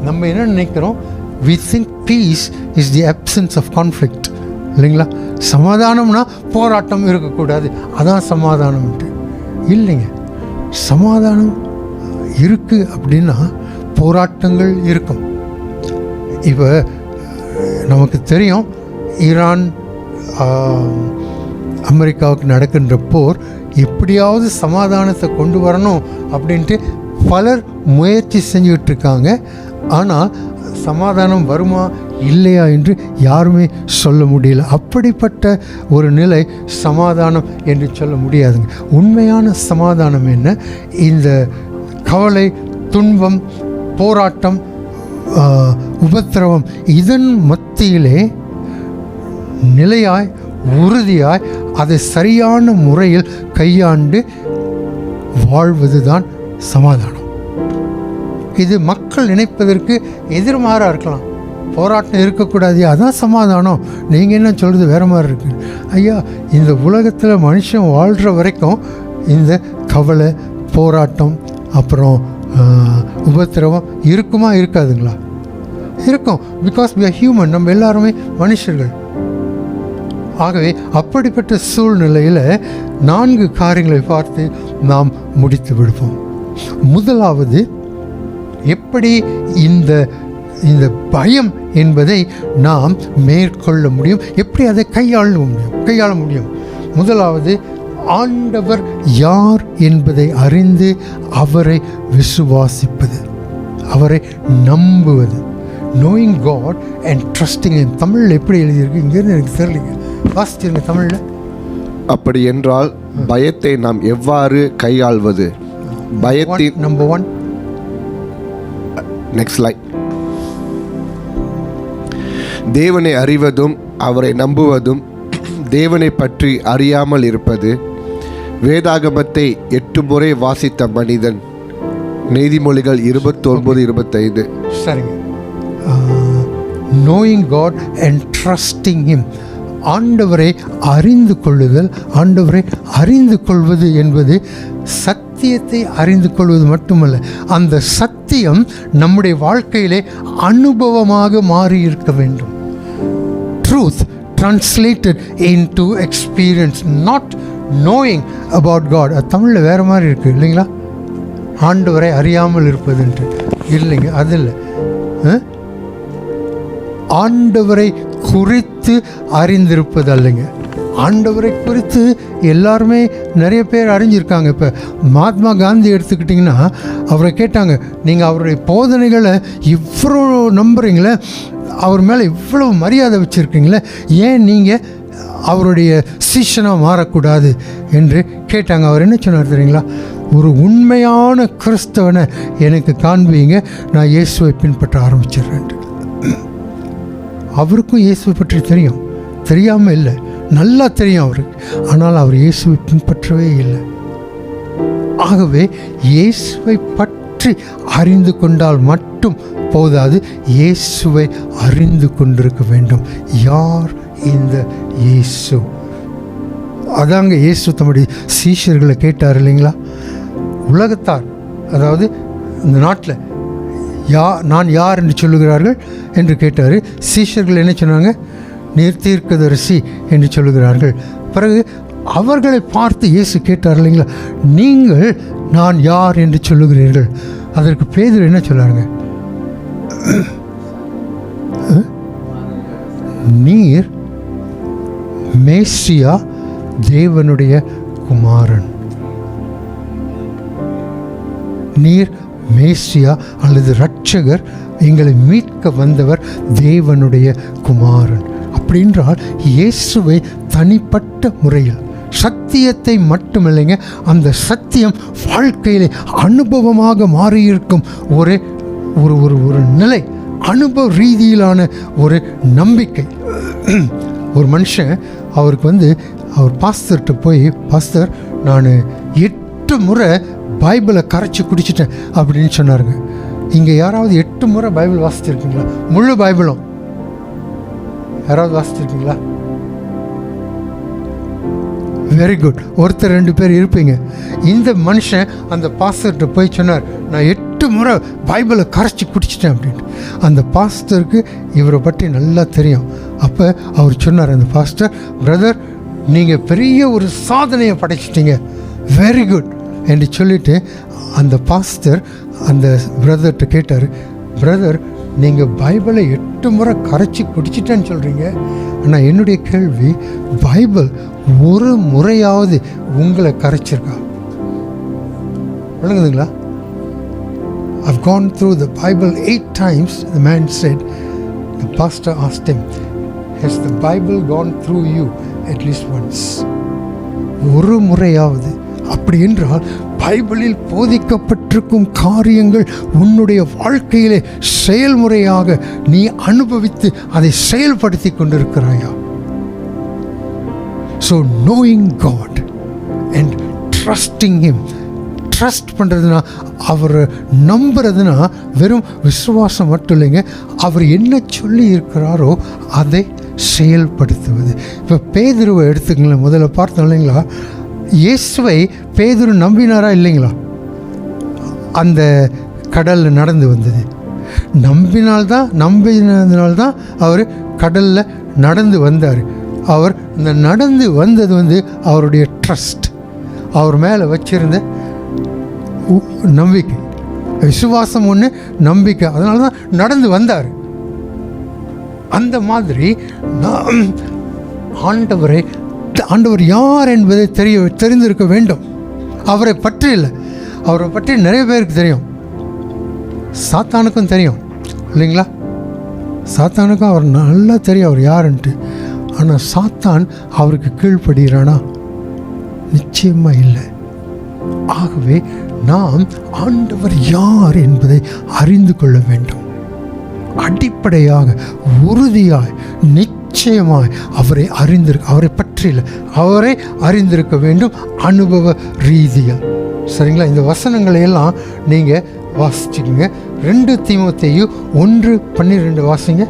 நம்ம என்ன நினைக்கிறோம்? we think peace is the absence of conflict இல்லைங்களா? சமாதானம்னா போராட்டம் இருக்கக்கூடாது, அதான் சமாதானம்ட்டு இல்லைங்க. சமாதானம் இருக்குது அப்படின்னா போராட்டங்கள் இருக்கும். இப்போ நமக்கு தெரியும், ஈரான் அமெரிக்காவுக்கு நடக்கின்ற போர், எப்படியாவது சமாதானத்தை கொண்டு வரணும் அப்படின்ட்டு பலர் முயற்சி செஞ்சுக்கிட்டு இருக்காங்க. ஆனால் சமாதானம் வருமா இல்லையா என்று யாருமே சொல்ல முடியல. அப்படிப்பட்ட ஒரு நிலை சமாதானம் என்று சொல்ல முடியாதுங்க. உண்மையான சமாதானம் என்ன? இந்த கவலை, துன்பம், போராட்டம், உபத்திரவம் இதன் மத்தியிலே நிலையாய், உறுதியாய், அதை சரியான முறையில் கையாண்டு வாழ்வதுதான் சமாதானம். இது மக்கள் நினைப்பதற்கு எதிர்மாறாக இருக்கலாம். போராட்டம் இருக்கக்கூடாது, அதான் சமாதானம். நீங்கள் என்ன சொல்கிறது வேறு மாதிரி இருக்கு. ஐயா, இந்த உலகத்தில் மனுஷன் வாழ்கிற வரைக்கும் இந்த கவலை, போராட்டம், அப்புறம் உபத்திரவம் இருக்குமா இருக்காதுங்களா? இருக்கும். Because we are human. நம்ம எல்லாருமே மனுஷர்கள். ஆகவே அப்படிப்பட்ட சூழ்நிலையில் 4 காரியங்களை பார்த்து நாம் முடித்து விடுவோம். முதலாவது, எப்படி இந்த பயம் என்பதை நாம் மேற்கொள்ள முடியும், எப்படி அதை கையாள முடியும். முதலாவது, ஆண்டவர் யார் என்பதை அறிந்து அவரை விசுவாசிப்பது, அவரை நம்புவது. knowing God and trusting Him. தமிழில் எப்படி எழுதியிருக்கு இங்கேருந்து எனக்கு தெரியலைங்க, வாசிச்சிருங்க தமிழில். அப்படி என்றால் பயத்தை நாம் எவ்வாறு கையாள்வது? பயத்தின் நம்பர் 1, நெக்ஸ்ட் லைன். தேவனை அறிவதும் அவரை நம்புவதும், தேவனை பற்றி அறியாமல் இருப்பது. வேதாகமத்தை 8 முறை வாசித்த மனிதன். நீதிமொழிகள் 29-25. சரிங்க. knowing God and trusting Him. ஆண்டவரை அறிந்து கொள்ளுதல். ஆண்டவரை அறிந்து கொள்வது என்பது சத்தியத்தை அறிந்து கொள்வது மட்டுமல்ல, அந்த சத்தியம் நம்முடைய வாழ்க்கையிலே அனுபவமாக மாறி இருக்க வேண்டும். Truth translated into experience, not knowing about God. அது தமிழில் வேறு மாதிரி இருக்குது இல்லைங்களா? ஆண்டவரை அறியாமல் இருப்பதுன்ட்டு இல்லைங்க, அது இல்லை. ஆண்டவரை குறித்து அறிந்திருப்பது அல்லைங்க, ஆண்டவரை குறித்து எல்லாருமே நிறைய பேர் அறிஞ்சிருக்காங்க. இப்போ மகாத்மா காந்தி எடுத்துக்கிட்டிங்கன்னா அவரை கேட்டாங்க, நீங்கள் அவருடைய போதனைகளை இவ்வளோ நம்புறீங்களே, அவர் மேலே இவ்வளோ மரியாதை வச்சுருக்கீங்களே, ஏன் நீங்கள் அவருடைய சீஷனாக மாறக்கூடாது என்று கேட்டாங்க. அவர் என்ன சொன்னார் தெரியுங்களா? ஒரு உண்மையான கிறிஸ்தவனை எனக்கு காண்பீங்க, நான் இயேசுவை பின்பற்ற ஆரம்பிச்சிடுறேன். அவருக்கும் இயேசுவை பற்றி தெரியும், தெரியாமல் இல்லை, நல்லா தெரியும் அவருக்கு. ஆனால் அவர் இயேசுவை பின்பற்றவே இல்லை. ஆகவே இயேசுவை பற்றி அறிந்து கொண்டால் மட்டும் போதாது, இயேசுவை அறிந்து கொண்டிருக்க வேண்டும். யார் இந்த இயேசு? அதாங்க இயேசு தம்முடைய சீஷர்களை கேட்டார் இல்லைங்களா? உலகத்தார், அதாவது இந்த நாட்டில் நான் யார் என்று சொல்லுகிறார்கள் என்று கேட்டார். சீஷர்கள் என்ன சொன்னாங்க? நீர் தீர்க்கதரிசி என்று சொல்லுகிறார்கள். பிறகு அவர்களை பார்த்து இயேசு கேட்டார் இல்லைங்களா, நீங்கள் நான் யார் என்று சொல்லுகிறீர்கள்? அதற்கு பேதுரு என்ன சொன்னாங்க? நீர் மேசியா, தேவனுடைய குமாரன். நீர் மேசியா அல்லது இரட்சகர், எங்களை மீட்க வந்தவர், தேவனுடைய குமாரன். அப்படின்றால் இயேசுவை தனிப்பட்ட முறையில், சத்தியத்தை மட்டுமில்லைங்க, அந்த சத்தியம் வாழ்க்கையிலே அனுபவமாக மாறியிருக்கும் ஒரு ஒரு ஒரு ஒரு நிலை, அனுபவ ரீதியிலான ஒரு நம்பிக்கை. ஒரு மனுஷன் அவருக்கு அவர் பாஸ்டர்கிட்ட போய், பாஸ்டர் நான் 8 முறை பைபிளை கரைச்சி குடிச்சிட்டேன் அப்படின்னு சொன்னாருங்க. இங்கே யாராவது 8 முறை பைபிள் வாசிச்சிருக்கீங்களா? முழு பைபிளும் யாராவது வாசிச்சிருக்கீங்களா? Very good. ஒருத்தர் 2 பேர் இருப்பீங்க. இந்த மனுஷன் அந்த பாஸ்டர்கிட்ட போய் சொன்னார், நான் 8 முறை பைபிளை கரைச்சி குடிச்சிட்டேன் அப்படின்ட்டு. அந்த பாஸ்டருக்கு இவரை பற்றி நல்லா தெரியும். அப்போ அவர் சொன்னார், அந்த பாஸ்டர், பிரதர் நீங்கள் பெரிய ஒரு சாதனையை படைச்சிட்டீங்க, வெரி குட் என்று சொல்லிவிட்டு அந்த பாஸ்டர் அந்த பிரதர்கிட்ட கேட்டார், பிரதர் நீங்கள் பைபிளை 8 முறை கரைச்சி குடிச்சிட்டேன்னு சொல்கிறீங்க, ஆனால் என்னுடைய கேள்வி, பைபிள் ஒரு முறையாவது உங்களை கரைச்சிருக்கா? விளங்குதுங்களா? I've gone through the Bible 8 times, the man said. The pastor asked him, has the Bible gone through you at least once? ஒரு முறையாவது. அப்படி என்றால் பைபிளில் போதிக்கப்பட்டிருக்கும் காரியங்கள் உன்னுடைய வாழ்க்கையிலே செயல்முறையாக நீ அனுபவித்து அதை செயல்படுத்தி கொண்டிருக்கிறாயா? So knowing God and trusting him. Trust பண்ணுறதுனா, அவரை நம்புறதுனா வெறும் விசுவாசம் மட்டும் இல்லைங்க, அவர் என்ன சொல்லி இருக்கிறாரோ அதை செயல்படுத்துவது. இப்போ பேதுருவை எடுத்துக்கங்களேன். முதல்ல பார்த்தோம் இல்லைங்களா, இயேசுவை பேதுரு நம்பினாரா இல்லைங்களா? அந்த கடலில் நடந்து வந்தது நம்பினதுனால்தான் அவர் கடலில் நடந்து வந்தார். அவர் இந்த நடந்து வந்தது அவருடைய ட்ரஸ்ட், அவர் மேலே வச்சிருந்த நம்பிக்கை, விசுவாசம் ஒன்று, நம்பிக்கை, அதனால தான் நடந்து வந்தார். அந்த மாதிரி ஆண்டவர் யார் என்பதை தெரிந்திருக்க வேண்டும். அவரை பற்றி இல்லை, அவரை பற்றி நிறைய பேருக்கு தெரியும், சாத்தானுக்கும் தெரியும் இல்லைங்களா? சாத்தானுக்கும் அவர் நல்லா தெரியும் அவர் யாருன்ட்டு. ஆனால் சாத்தான் அவருக்கு கீழ்ப்படுகிறானா? நிச்சயமாக இல்லை. ஆகவே நாம் ஆண்டவர் யார் என்பதை அறிந்து கொள்ள வேண்டும். அடிப்படையாக, உறுதியாய், நிச்சயமாய் அவரை பற்றி இல்லை, அவரை அறிந்திருக்க வேண்டும் அனுபவ ரீதியில். சரிங்களா? இந்த வசனங்களை எல்லாம் நீங்கள் வாசிச்சுக்கோங்க. 2 தீமோத்தேயு 1:12 வாசிங்க.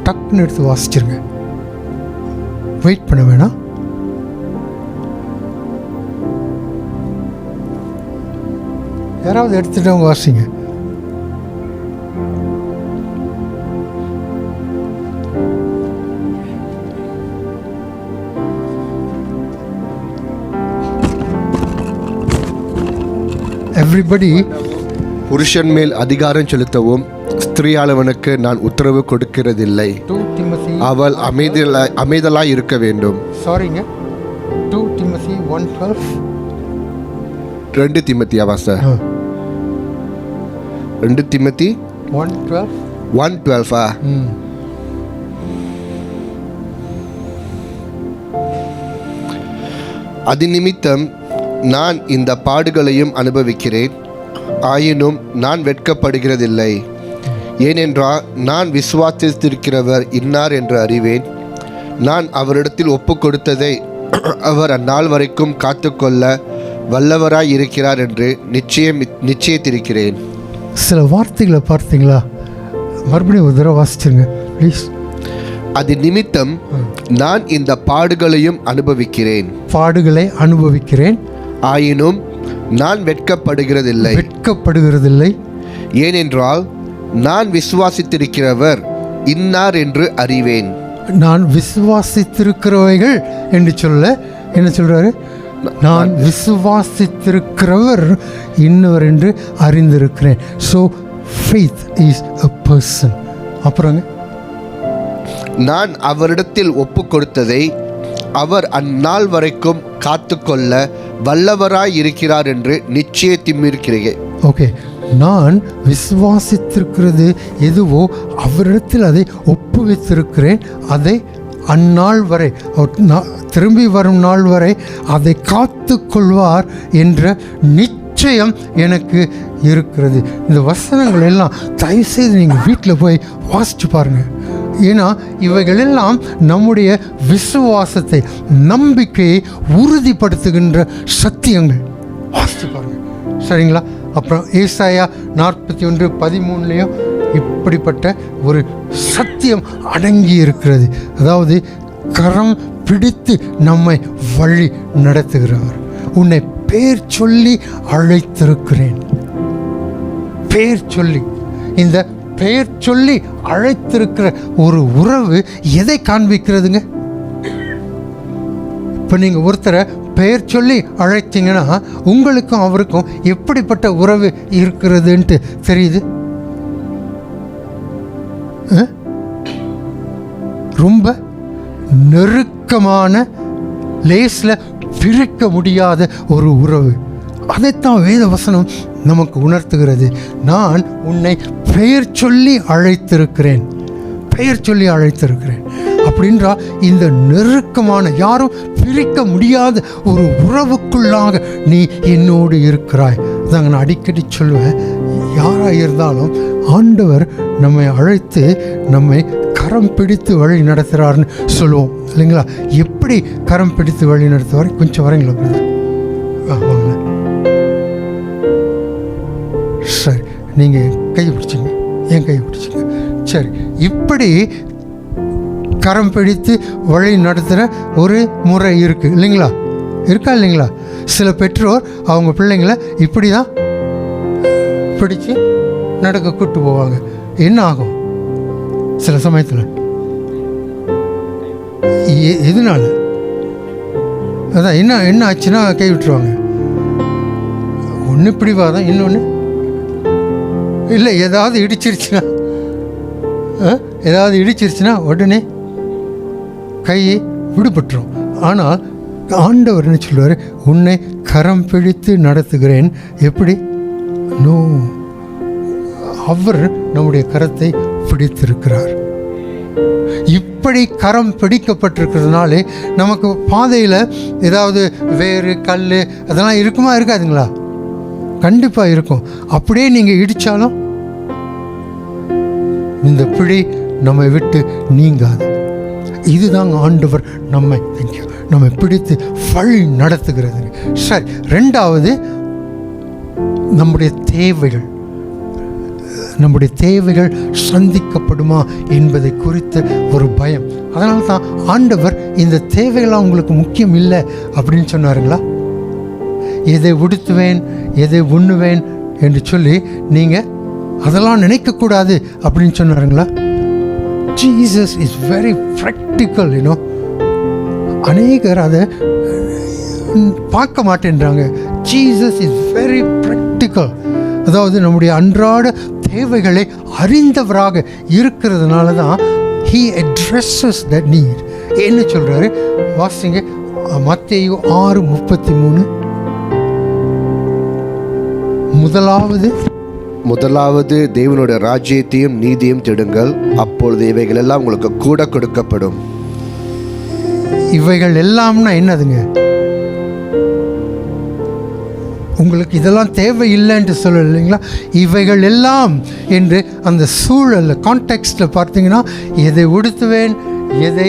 டக்குன்னு எடுத்து வாசிச்சிருங்க, வெயிட் பண்ண வேணாம். யாராவது எடுத்துட்டு அவங்க வாசிங்க. எவ்ரிபடி. புருஷன் மேல் அதிகாரம் செலுத்தவும் ஸ்திரீயாளவனுக்கு நான் உத்தரவு கொடுக்கிறதில்லை. அவள் அமைதலாய் இருக்க வேண்டும். சாரிங்க, 2 Timothy 1:12. 2 தீமோத்தேயுவா சார்? 2 தீமோத்தி 1:12. 1:12. அது நிமித்தம் நான் இந்த பாடுகளையும் அனுபவிக்கிறேன், ஆயினும் நான் வெட்கப்படுகிறதில்லை. ஏனென்றால் நான் விசுவாசித்திருக்கிறவர் இன்னார் என்று அறிவேன். நான் அவரிடத்தில் ஒப்பு கொடுத்ததை அவர் அந்நாள் வரைக்கும் காத்துக்கொள்ள வல்லவராய் இருக்கிறார் என்று நிச்சயித்திருக்கிறேன். சில வார்த்தைகளை பார்த்தீங்களா? மறுபடியும் ஒரு தடவை வாசிச்சிருங்க ப்ளீஸ். அது நிமித்தம் நான் இந்த பாடுகளையும் அனுபவிக்கிறேன், பாடுகளை அனுபவிக்கிறேன், ஆயினும் நான் வெட்கப்படுகிறதில்லை. ஏனென்றால் நான் விசுவாசித்திருக்கிறவர் இன்னார் என்று அறிவேன். நான் விசுவாசித்திருக்கிறவைகள் என்று சொல்ல என்ன சொல்றாரு? நான் விசுவாசித்திருக்கிறவர் இன்னவர் என்று அறிந்திருக்கிறேன். So faith is a person. அப்புறங்க, நான் அவரிடத்தில் ஒப்பு கொடுத்ததை அவர் அந்நாள் வரைக்கும் காத்துக்கொள்ள வல்லவராய் இருக்கிறார் என்று நிச்சயித்திருக்கிறேன். ஓகே, நான் விசுவாசித்திருக்கிறது எதுவோ அவரிடத்தில் அதை ஒப்புவித்திருக்கிறேன். அதை அந்நாள் வரை, அவர் திரும்பி வரும் நாள் வரை அதை காத்து கொள்வார் என்ற நிச்சயம் எனக்கு இருக்கிறது. இந்த வசனங்கள் எல்லாம் தயவுசெய்து நீங்கள் வீட்டில் போய் வாசித்து பாருங்கள். ஏன்னா இவைகளெல்லாம் நம்முடைய விசுவாசத்தை, நம்பிக்கையை உறுதிப்படுத்துகின்ற சத்தியங்கள். வாசித்து பாருங்கள், சரிங்களா? அப்புறம் ஏசாயா 41:13 இப்படிப்பட்ட ஒரு சத்தியம் அடங்கி இருக்கிறது. அதாவது கரம் பிடித்து நம்மை வழி நடத்துகிறவர். உன்னை பேர் சொல்லி அழைத்திருக்கிறேன். பேர் சொல்லி, இந்த பெயர் சொல்லி அழைத்திருக்கிற ஒரு உறவு எதை காண்பிக்கிறதுங்க? இப்போ நீங்கள் ஒருத்தரை பெயர் சொல்லி அழைச்சிங்கன்னா உங்களுக்கும் அவருக்கும் எப்படிப்பட்ட உறவு இருக்கிறதுன்ட்டு தெரியுது. ரொம்ப நெருக்கமான, லேஸில் பிரிக்க முடியாத ஒரு உறவு. அதைத்தான் வேத வசனம் நமக்கு உணர்த்துகிறது. நான் உன்னை பெயர் சொல்லி அழைத்திருக்கிறேன், பெயர் சொல்லி அழைத்திருக்கிறேன் அப்படின்றா இந்த நெருக்கமான, யாரும் பிரிக்க முடியாத ஒரு உறவுக்குள்ளாக நீ என்னோடு இருக்கிறாய். அதாங்க நான் அடிக்கடி சொல்லுவேன், யாராக இருந்தாலும் ஆண்டவர் நம்மை அழைத்து நம்மை கரம் பிடித்து வழி நடத்துகிறார்னு சொல்லுவோம் இல்லைங்களா? எப்படி கரம் பிடித்து வழி நடத்துவார்? கொஞ்சம் வரீங்களா பிரதர்? வாங்க. சரி, நீங்கள் கையை பிடிச்சிங்க, என் கையை பிடிச்சிங்க. சரி, இப்படி கரம் பிடித்து வழி நடத்துகிற ஒரு முறை இருக்குது இல்லைங்களா? இருக்கா இல்லைங்களா? சில பெற்றோர் அவங்க பிள்ளைங்களை இப்படி தான் பிடிச்சு நடக்க கூட்டு போவாங்க. என்ன ஆகும் சில சமயத்தில்? எதனால? அதான் என்ன ஆச்சுன்னா கை விட்டுருவாங்க. ஒன்று பிடிவாதான், இன்னொன்று இல்லை ஏதாவது இடிச்சிருச்சுன்னா உடனே கை விடுபட்டுரும். ஆனால் ஆண்டவர் என்ன சொல்லுவார்? உன்னை கரம் பிடித்து நடத்துகிறேன். எப்படி? நோ, அவர் நம்முடைய கரத்தை பிடித்திருக்கிறார். இப்படி கரம் பிடிக்கப்பட்டிருக்கிறதுனாலே நமக்கு பாதையில் ஏதாவது வேறு கல் அதெல்லாம் இருக்குமா? இருக்காதுங்களா? கண்டிப்பாக இருக்கும். அப்படியே நீங்கள் இடித்தாலும் இந்த பிடி நம்மை விட்டு நீங்காது. இதுதாங்க ஆண்டவர் நம்மை பிடித்து வழி நடத்துகிறது. சரி, ரெண்டாவது நம்முடைய தேவைகள் சந்திக்கப்படுமா என்பதை குறித்த ஒரு பயம். அதனால தான் ஆண்டவர் இந்த தேவைகள்லாம் உங்களுக்கு முக்கியம் இல்லை அப்படின்னு சொன்னாருங்களா? எதை உடுத்துவேன், எதை உண்ணுவேன் என்று சொல்லி நீங்கள் அதெல்லாம் நினைக்கக்கூடாது அப்படின்னு சொன்னாருங்களா? Jesus is very practical. அநேகர் அதை பார்க்க மாட்டேன்றாங்க. Jesus is very practical. அதாவது நம்முடைய அன்றாட தேவைகளை அறிந்தவராக இருக்கிறதுனால தான் he addresses that need. என்ன சொல்றாரு வாசிங்க, மத்தேயு 6:33. முதலாவது தேவனுடைய ராஜ்யத்தையும் நீதியும் தேடுங்கள், அப்பொழுது இவைகள் எல்லாம் உங்களுக்கு கூட கொடுக்கப்படும். இவைகள் எல்லாம்னா என்னதுங்க? உங்களுக்கு இதெல்லாம் தேவையில்லைன்ட்டு சொல்லலை இல்லைங்களா? இவைகள் எல்லாம் என்று அந்த சூழலில் கான்டெக்ஸ்டில் பார்த்தீங்கன்னா, எதை உடுத்துவேன், எதை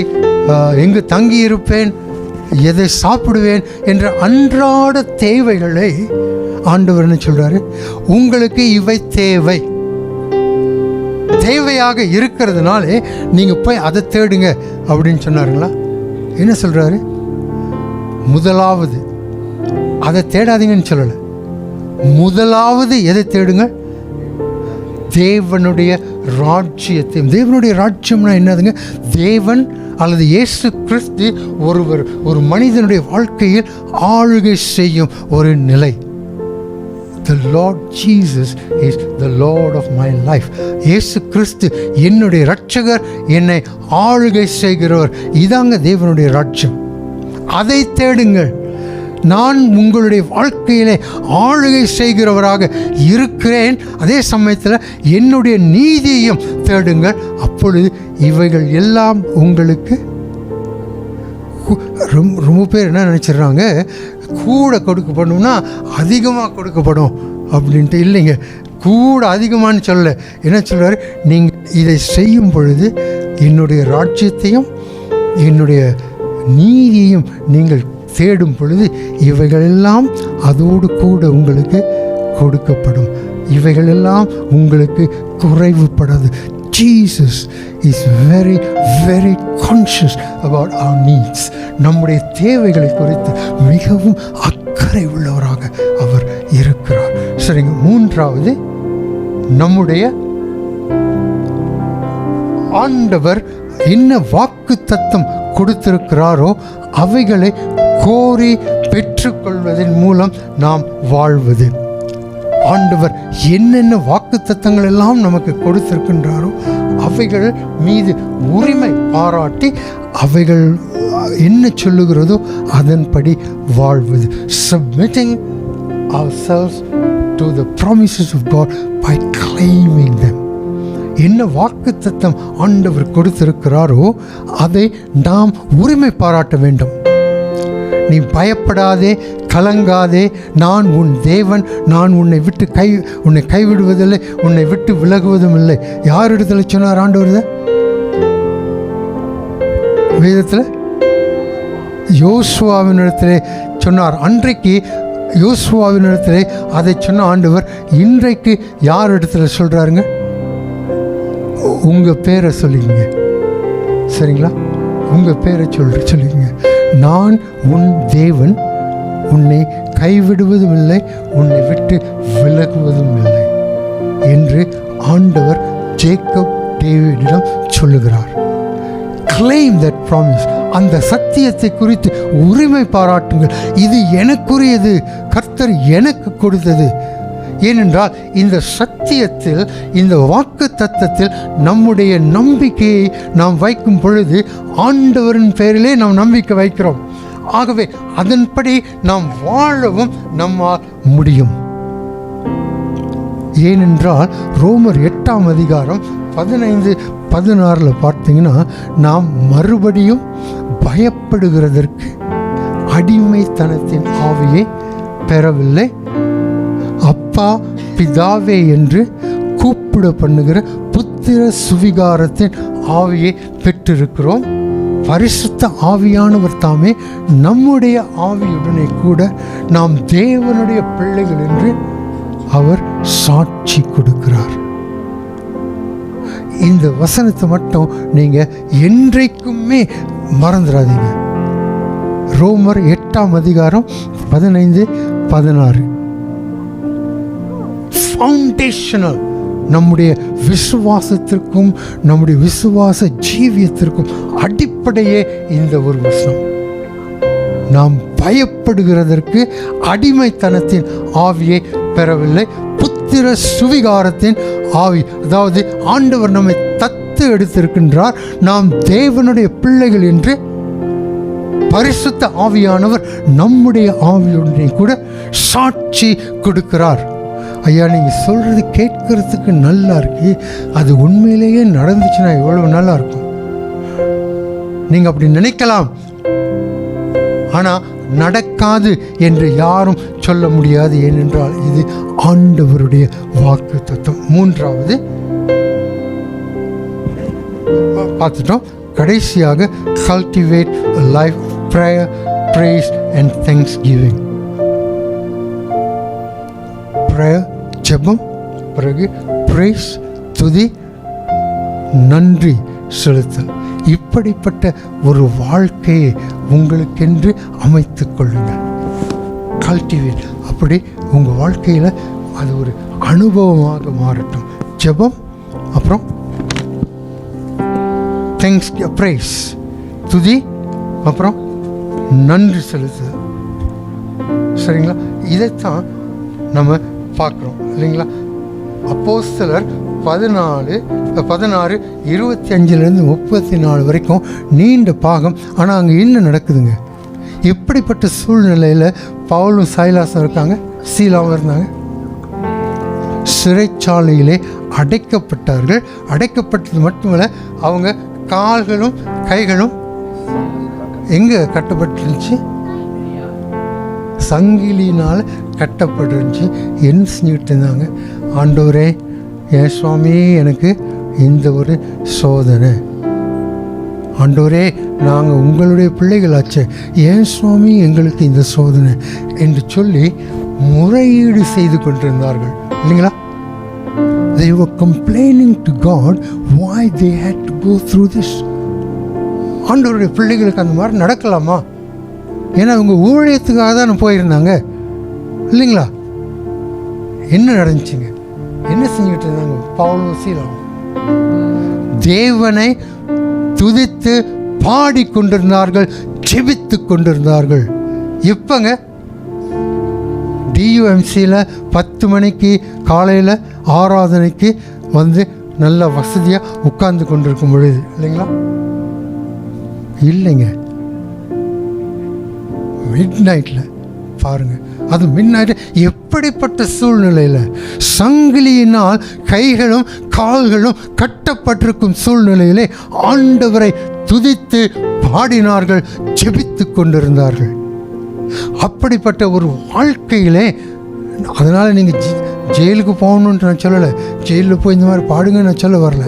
எங்கு தங்கி இருப்பேன், எதை சாப்பிடுவேன் என்ற அன்றாட தேவைகளை ஆண்டவர் என்ன சொல்கிறாரு, உங்களுக்கு இவை தேவையாக இருக்கிறதுனாலே நீங்கள் போய் அதை தேடுங்க அப்படின்னு சொன்னாருங்களா? என்ன சொல்கிறாரு? முதலாவது அதை தேடாதீங்கன்னு சொல்லலை. முதலாவது எதை தேடுங்க? தேவனுடைய ராஜ்யத்தையும். தேவனுடைய ராஜ்யம்னா என்னதுங்க? தேவன் அல்லது இயேசு கிறிஸ்து ஒரு மனிதனுடைய வாழ்க்கையில் ஆளுகை செய்யும் ஒரு நிலை. The Lord Jesus is the Lord of my life. இயேசு கிறிஸ்து என்னுடைய இரட்சகர், என்னை ஆளுகை செய்கிறவர். இதாங்க தேவனுடைய ராஜ்யம். அதை தேடுங்கள். நான் உங்களுடைய வாழ்க்கையிலே ஆளுகை செய்கிறவராக இருக்கிறேன், அதே சமயத்தில் என்னுடைய நீதியையும் தேடுங்கள், அப்பொழுது இவைகள் எல்லாம் உங்களுக்கு. ரொம்ப பேர் என்ன நினச்சிடுறாங்க, கூட கொடுக்கப்படணும்னா அதிகமாக கொடுக்கப்படும் அப்படின்ட்டு. இல்லைங்க, கூட அதிகமானு சொல்ல. என்ன சொல்கிறாரு? நீங்கள் இதை செய்யும் பொழுது என்னுடைய ராஜ்யத்தையும் என்னுடைய நீதியையும் நீங்கள் தேடும் பொழுது இவைகளெல்லாம் அதோடு கூட உங்களுக்கு கொடுக்கப்படும். இவைகளெல்லாம் உங்களுக்கு குறைவுபடாது. Jesus is very, very conscious about our needs. நம்முடைய தேவைகளை குறித்து மிகவும் அக்கறை உள்ளவராக அவர் இருக்கிறார். சரிங்க, மூன்றாவது, நம்முடைய ஆண்டவர் என்ன வாக்கு தத்தம் கொடுத்திருக்கிறாரோ அவைகளை கோரி பெற்றுக்கொள்வதன் மூலம் நாம் வாழ்வது. ஆண்டவர் என்னென்ன வாக்கு தத்தங்கள் எல்லாம் நமக்கு கொடுத்திருக்கின்றாரோ அவைகள் மீது உரிமை பாராட்டி அவைகள் என்ன சொல்லுகிறதோ அதன்படி வாழ்வது. Submitting ourselves to the promises of God by claiming them. என்ன வாக்கு தத்தம் ஆண்டவர் கொடுத்திருக்கிறாரோ அதை நாம் உரிமை பாராட்ட வேண்டும். நீ பயப்படாதே, கலங்காதே, நான் உன் தேவன், நான் உன்னை கைவிடுவதில்லை, உன்னை விட்டு விலகுவதும் இல்லை. யார் இடத்துல சொன்னார் ஆண்டவர்? வேதத்தில் யோசுவாவின் இடத்திலே சொன்னார். அன்றைக்கு யோசுவாவின் இடத்திலே அதை சொன்ன ஆண்டவர் இன்றைக்கு யார் இடத்துல சொல்கிறாருங்க? உங்கள் பேரை சொல்லிங்க, சரிங்களா? உங்கள் பேரை சொல்லிங்க. நான் உன் தேவன், உன்னை கைவிடுவதும் இல்லை, உன்னை விட்டு விலகுவதும் இல்லை என்று ஆண்டவர் ஜேக்கப் டேவிடிடம் சொல்லுகிறார். Claim that promise. அந்த சத்தியத்தை குறித்து உரிமை பாராட்டுங்கள். இது எனக்குரியது, கர்த்தர் எனக்கு கொடுத்தது. ஏனென்றால் இந்த சத்தியத்தில், இந்த வாக்கு தத்தத்தில் நம்முடைய நம்பிக்கையை நாம் வைக்கும் பொழுது ஆண்டவரின் பெயரிலே நாம் நம்பிக்கை வைக்கிறோம். ஆகவே அதன்படி நாம் வாழவும் நம்மால் முடியும். ஏனென்றால் ரோமர் 8ஆம் அதிகாரம் 15-16 பார்த்தீங்கன்னா, நாம் மறுபடியும் பயப்படுகிறதற்கு அடிமைத்தனத்தின் ஆவியை பெறவில்லை, அப்பா பிதாவே என்று கூப்பிட பண்ணுகிற புத்திர சுவிகாரத்தின் ஆவியை பெற்றிருக்கிறோம். பரிசுத்த ஆவியானவர் தாமே நம்முடைய ஆவியுடனே கூட நாம் தேவனுடைய பிள்ளைகள் என்று அவர் சாட்சி கொடுக்கிறார். இந்த வசனத்தை மட்டும் நீங்க என்றைக்குமே மறந்துடாதீங்க. ரோமர் 8ஆம் அதிகாரம் 15-16 ஃபவுண்டேஷனல். நம்முடைய விசுவாசத்திற்கும் நம்முடைய விசுவாச ஜீவியத்திற்கும் அடிப்படையே இந்த ஒரு வசனம். நாம் பயப்படுகிறதற்கு அடிமைத்தனத்தின் ஆவியை பெறவில்லை, புத்திர சுவிகாரத்தின் ஆவி. அதாவது ஆண்டவர் நம்மை தத்து எடுத்திருக்கின்றார். நாம் தேவனுடைய பிள்ளைகள் என்று பரிசுத்த ஆவியானவர் நம்முடைய ஆவியுடனே கூட சாட்சி கொடுக்கிறார். ஐயா, நீங்கள் சொல்கிறது கேட்கறதுக்கு நல்லா இருக்கு, அது உண்மையிலேயே நடந்துச்சுன்னா எவ்வளவு நல்லா இருக்கும். நீங்கள் அப்படி நினைக்கலாம், ஆனால் நடக்காது என்று யாரும் சொல்ல முடியாது. ஏனென்றால் இது ஆண்டவருடைய வாக்கு தத்துவம். மூன்றாவது பார்த்துட்டோம். கடைசியாக cultivate a life of prayer, praise and thanksgiving. prayer, ஜெபம், பிறகு praise, துதி, நன்றி செலுத்தல். இப்படிப்பட்ட ஒரு வாழ்க்கையை உங்களுக்கென்று அமைத்துக் கொள்ளுங்கள். கல்டிவேட், அப்படி உங்கள் வாழ்க்கையில் அது ஒரு அனுபவமாக மாறட்டும். ஜெபம், அப்புறம் தேங்க்ஸ், ப்ரைஸ், துதி, அப்புறம் நன்றி செலுத்துதல். சரிங்களா? இதைத்தான் நம்ம பார்க்குறோம் இல்லைங்களா? அப்போஸ்தலர் 16 25 34 வரைக்கும் நீண்ட பாகம். ஆனால் அங்கே என்ன நடக்குதுங்க? எப்படிப்பட்ட சூழ்நிலையில் பவுலும் சைலாசும் இருக்காங்க, சீலாவும் இருந்தாங்க? சிறைச்சாலையிலே அடைக்கப்பட்டார்கள். அடைக்கப்பட்டது மட்டுமல்ல, அவங்க கால்களும் கைகளும் எங்கே கட்டப்பட்டுருந்துச்சு? சங்கிலினால் கட்டப்பட்டுருந்துச்சு. என்ன செஞ்சுக்கிட்டு இருந்தாங்க? ஆண்டவரே, ஏன் சுவாமி எனக்கு இந்த ஒரு சோதனை, ஆண்டவரே நாங்கள் உங்களுடைய பிள்ளைகளாச்சே, ஏன் சுவாமி எங்களுக்கு இந்த சோதனை என்று சொல்லி முறையீடு செய்து கொண்டிருந்தார்கள் இல்லைங்களா? They were complaining to God why they had to go through this. ஆண்டவருடைய பிள்ளைகளுக்கு அந்த மாதிரி நடக்கலாமா? ஏன்னா அவங்க ஊழியத்துக்காக தான் போயிருந்தாங்க இல்லைங்களா? என்ன நடந்துச்சுங்க? என்ன செஞ்சுட்டு இருந்தாங்க பவுலும் சீலாவும்? தேவனை துதித்து பாடிக்கொண்டிருந்தார்கள், ஜெபித்து கொண்டிருந்தார்கள். எப்பங்க? டியூஎம்சியில் 10 மணிக்கு காலையில் ஆராதனைக்கு வந்து நல்ல வசதியாக உட்கார்ந்து கொண்டிருக்கும் பொழுது இல்லைங்களா? இல்லைங்க, மிட் நைட்டில் பாருங்கள். அது மிட் நைட்டு எப்படிப்பட்ட சூழ்நிலையில், சங்கிலியினால் கைகளும் கால்களும் கட்டப்பட்டிருக்கும் சூழ்நிலையிலே ஆண்டவரை துதித்து பாடினார்கள், ஜெபித்து கொண்டிருந்தார்கள். அப்படிப்பட்ட ஒரு வாழ்க்கையிலே, அதனால் நீங்கள் ஜெயிலுக்கு போகணுன்ட்டு நான் சொல்லலை, ஜெயிலில் போய் இந்த மாதிரி பாடுங்க நான் சொல்ல வரல.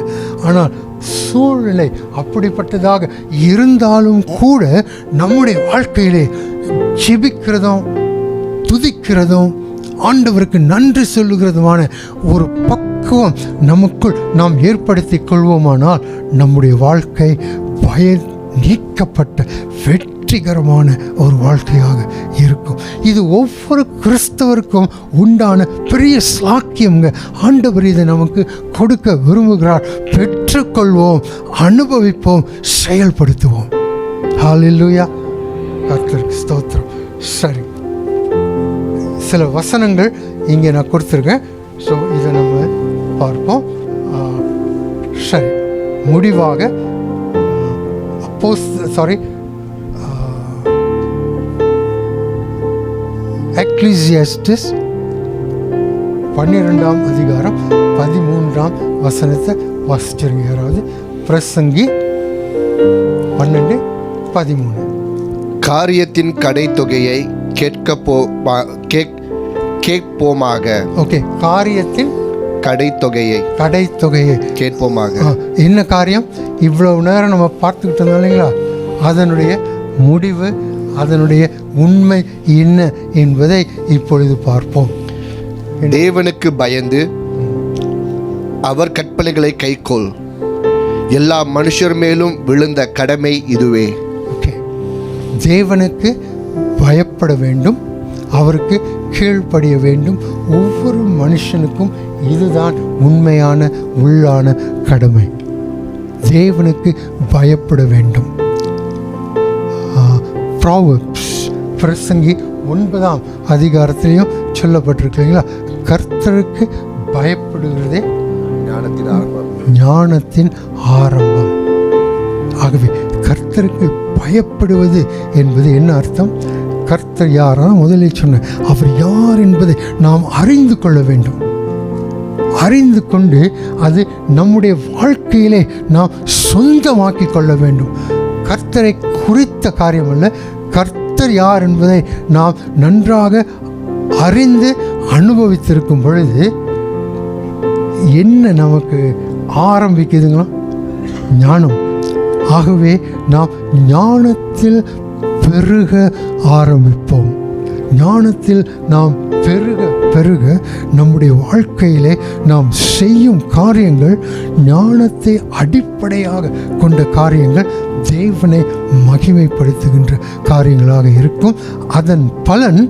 ஆனால் சூழ்நிலை அப்படிப்பட்டதாக இருந்தாலும் கூட நம்முடைய வாழ்க்கையிலே ஜெபிக்கிறதும் துதிக்கிறதும் ஆண்டவருக்கு நன்றி சொல்லுகிறதுமான ஒரு பக்குவம் நமக்குள் நாம் ஏற்படுத்தி கொள்வோமானால் நம்முடைய வாழ்க்கை நீக்கப்பட்ட வெற்றிகரமான ஒரு வாழ்க்கையாக இருக்கும். இது ஒவ்வொரு கிறிஸ்தவருக்கும் உண்டான பெரிய சாக்கியம்ங்க. ஆண்டவர் இதை நமக்கு கொடுக்க விரும்புகிறார். பெற்றுக்கொள்வோம், அனுபவிப்போம், செயல்படுத்துவோம். ஹல்லேலூயா, கர்த்தருக்கு ஸ்தோத்திரம். சரி, சில வசனங்கள் இங்கே நான் கொடுத்துருக்கேன். ஸோ இதை நம்ம பார்ப்போம். சரி, முடிவாக எக்லீசியாஸ்டிஸ் 12ஆம் அதிகாரம் 13ஆம் வசனத்தை வாசிச்சிருங்க யாராவது. பிரசங்கி 12:13. காரியத்தின் கடைத்தொகையை கேட்போமாக. ஓகே, காரியத்தின் கடைத்தொகையை கேட்போமாக. என்ன காரியம்? இவ்வளவு நேரம் நம்ம பார்த்துக்கிட்டு இருந்தோம் இல்லைங்களா? அதனுடைய முடிவு, அதனுடைய உண்மை என்ன என்பதை இப்பொழுது பார்ப்போம். தேவனுக்கு பயந்து அவர் கற்பனைகளை கைக்கொள். எல்லா மனுஷர் மேலும் விழுந்த கடமை இதுவே. ஓகே, தேவனுக்கு பயப்பட வேண்டும், அவருக்கு கீழ்ப்படிய வேண்டும். ஒவ்வொரு மனுஷனுக்கும் இதுதான் உண்மையான உள்ளான கடமை. தேவனுக்கு பயப்பட வேண்டும். ப்ராவர்ப்ஸ், பிரசங்கி 9ஆம் அதிகாரத்திலையும் சொல்லப்பட்டிருக்கீங்களா? கர்த்தருக்கு பயப்படுகிறதே ஞானத்தின் ஆரம்பம். ஞானத்தின் ஆரம்பம். ஆகவே கர்த்தருக்கு பயப்படுவது என்பது என்ன அர்த்தம்? கர்த்தர் யாரா முதலில் சொன்ன அவர் யார் என்பதை நாம் அறிந்து கொள்ள வேண்டும். அறிந்து கொண்டு அது நம்முடைய வாழ்க்கையிலே நாம் சொந்தமாக்கி கொள்ள வேண்டும். கர்த்தரை குறித்த காரியம் அல்ல, கர்த்தர் யார் என்பதை நாம் நன்றாக அறிந்து அனுபவித்திருக்கும் பொழுது என்ன நமக்கு ஆரம்பிக்குதுங்களா? ஞானம். ஆகவே நாம் ஞானத்தில் பெருக ஆரம்பிப்போம். ஞானத்தில் நாம் பெருக பெருக நம்முடைய வாழ்க்கையிலே நாம் செய்யும் காரியங்கள் ஞானத்தை அடிப்படையாக கொண்ட காரியங்கள் தேவனை மகிமைப்படுத்துகின்ற காரியங்களாக இருக்கும். அதன் பலன்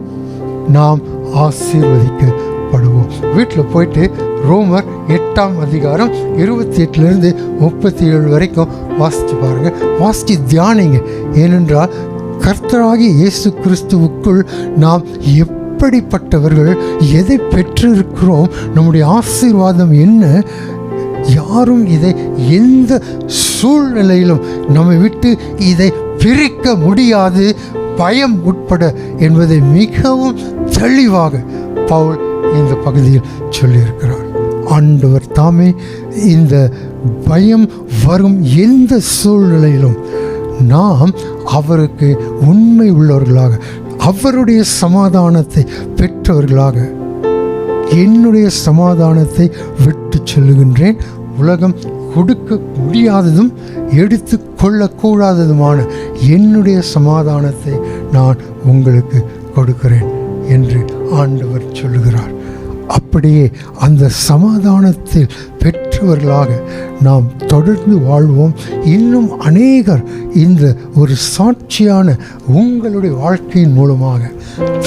நாம் ஆசீர்வதிக்கப்படுவோம். வீட்டில் போயிட்டு ரோமர் 8ஆம் அதிகாரம் 28 37 வரைக்கும் வாசித்து பாருங்கள். வாசித்து தியானிங்க. ஏனென்றால் கர்த்தராகிய இயேசு கிறிஸ்துவுக்குள் நாம் எப்படிப்பட்டவர்கள், எதை பெற்றிருக்கிறோம், நம்முடைய ஆசீர்வாதம் என்ன, யாரும் இதை எந்த சூழ்நிலையிலும் நம்மை விட்டு இதை பிரிக்க முடியாது, பயம் உட்பட என்பதை மிகவும் தெளிவாக பவுல் இந்த பகுதியில் சொல்லியிருக்கிறார். ஆண்டவர் தாமே இந்த பயம் வரும் எந்த சூழ்நிலையிலும் நாம் அவருக்கு உண்மை உள்ளவர்களாக, அவருடைய சமாதானத்தை பெற்றவர்களாக, என்னுடைய சமாதானத்தை விட்டு சொல்லுகின்றேன், உலகம் கொடுக்க முடியாததும் எடுத்து கொள்ளக்கூடாததுமான என்னுடைய சமாதானத்தை நான் உங்களுக்கு கொடுக்கிறேன் என்று ஆண்டவர் சொல்லுகிறார். அப்படியே அந்த சமாதானத்தில் பெற்றவர்களாக நாம் தொடர்ந்து வாழ்வோம். இன்னும் அநேகர் இந்த ஒரு சாட்சியான உங்களுடைய வாழ்க்கையின் மூலமாக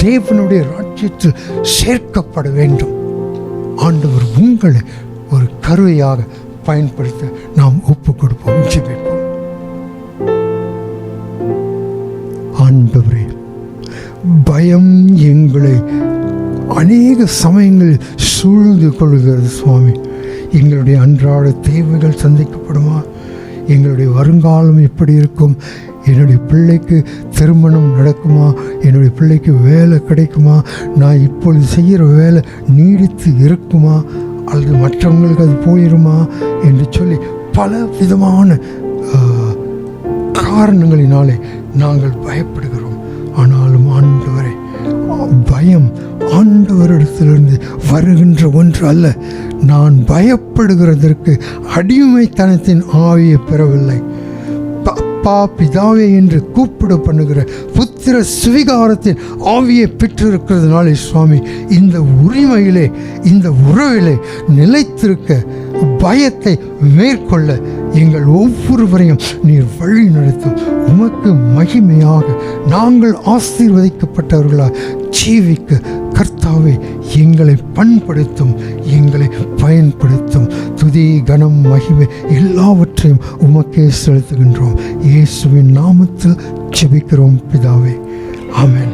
தேவனுடைய ராஜ்யத்தில் சேர்க்கப்பட வேண்டும். ஆண்டவர் உங்களை ஒரு கருவியாக பயன்படுத்த நாம் ஒப்பு கொடுப்போம். ஜெபிப்போம். ஆண்டவரே, பயம் எங்களை அநேக சமயங்களில் சூழ்ந்து கொள்கிறது சுவாமி. எங்களுடைய அன்றாட தேவைகள் சந்திக்கப்படுமா? எங்களுடைய வருங்காலம் எப்படி இருக்கும்? என்னுடைய பிள்ளைக்கு திருமணம் நடக்குமா? என்னுடைய பிள்ளைக்கு வேலை கிடைக்குமா? நான் இப்பொழுது செய்கிற வேலை நீடித்து இருக்குமா? அல்லது மற்றவங்களுக்கு அது போயிடுமா என்று சொல்லி பல விதமான காரணங்களினாலே நாங்கள் பயப்படுகிறோம். ஆனாலும் ஆண்டவரே, பயம் ஆண்டவரிடத்திலிருந்து வருகின்ற ஒன்று அல்ல. நான் பயப்படுகிறதற்கு அடிமைத்தனத்தின் ஆவியை பெறவில்லை. அப்பா பிதாவே என்று கூப்பிட பண்ணுகிற புத்திர சுவிகாரத்தின் ஆவியை பெற்றிருக்கிறதுனாலே சுவாமி, இந்த உரிமையிலே, இந்த உறவிலே நிலைத்திருக்க, பயத்தை மேற்கொள்ள எங்கள் ஒவ்வொருவரையும் நீர் வழி நடத்தும். உமக்கு மகிமையாக நாங்கள் ஆசீர்வதிக்கப்பட்டவர்களாக ஜீவிக்க கர்த்தாவே எங்களை பண்படுத்தும், எங்களை பயன்படுத்தும். துதி, கனம், மகிமை எல்லாவற்றையும் உமக்கே செலுத்துகின்றோம். இயேசுவின் நாமத்தில் ஜெபிக்கிறோம் பிதாவே. ஆமென்.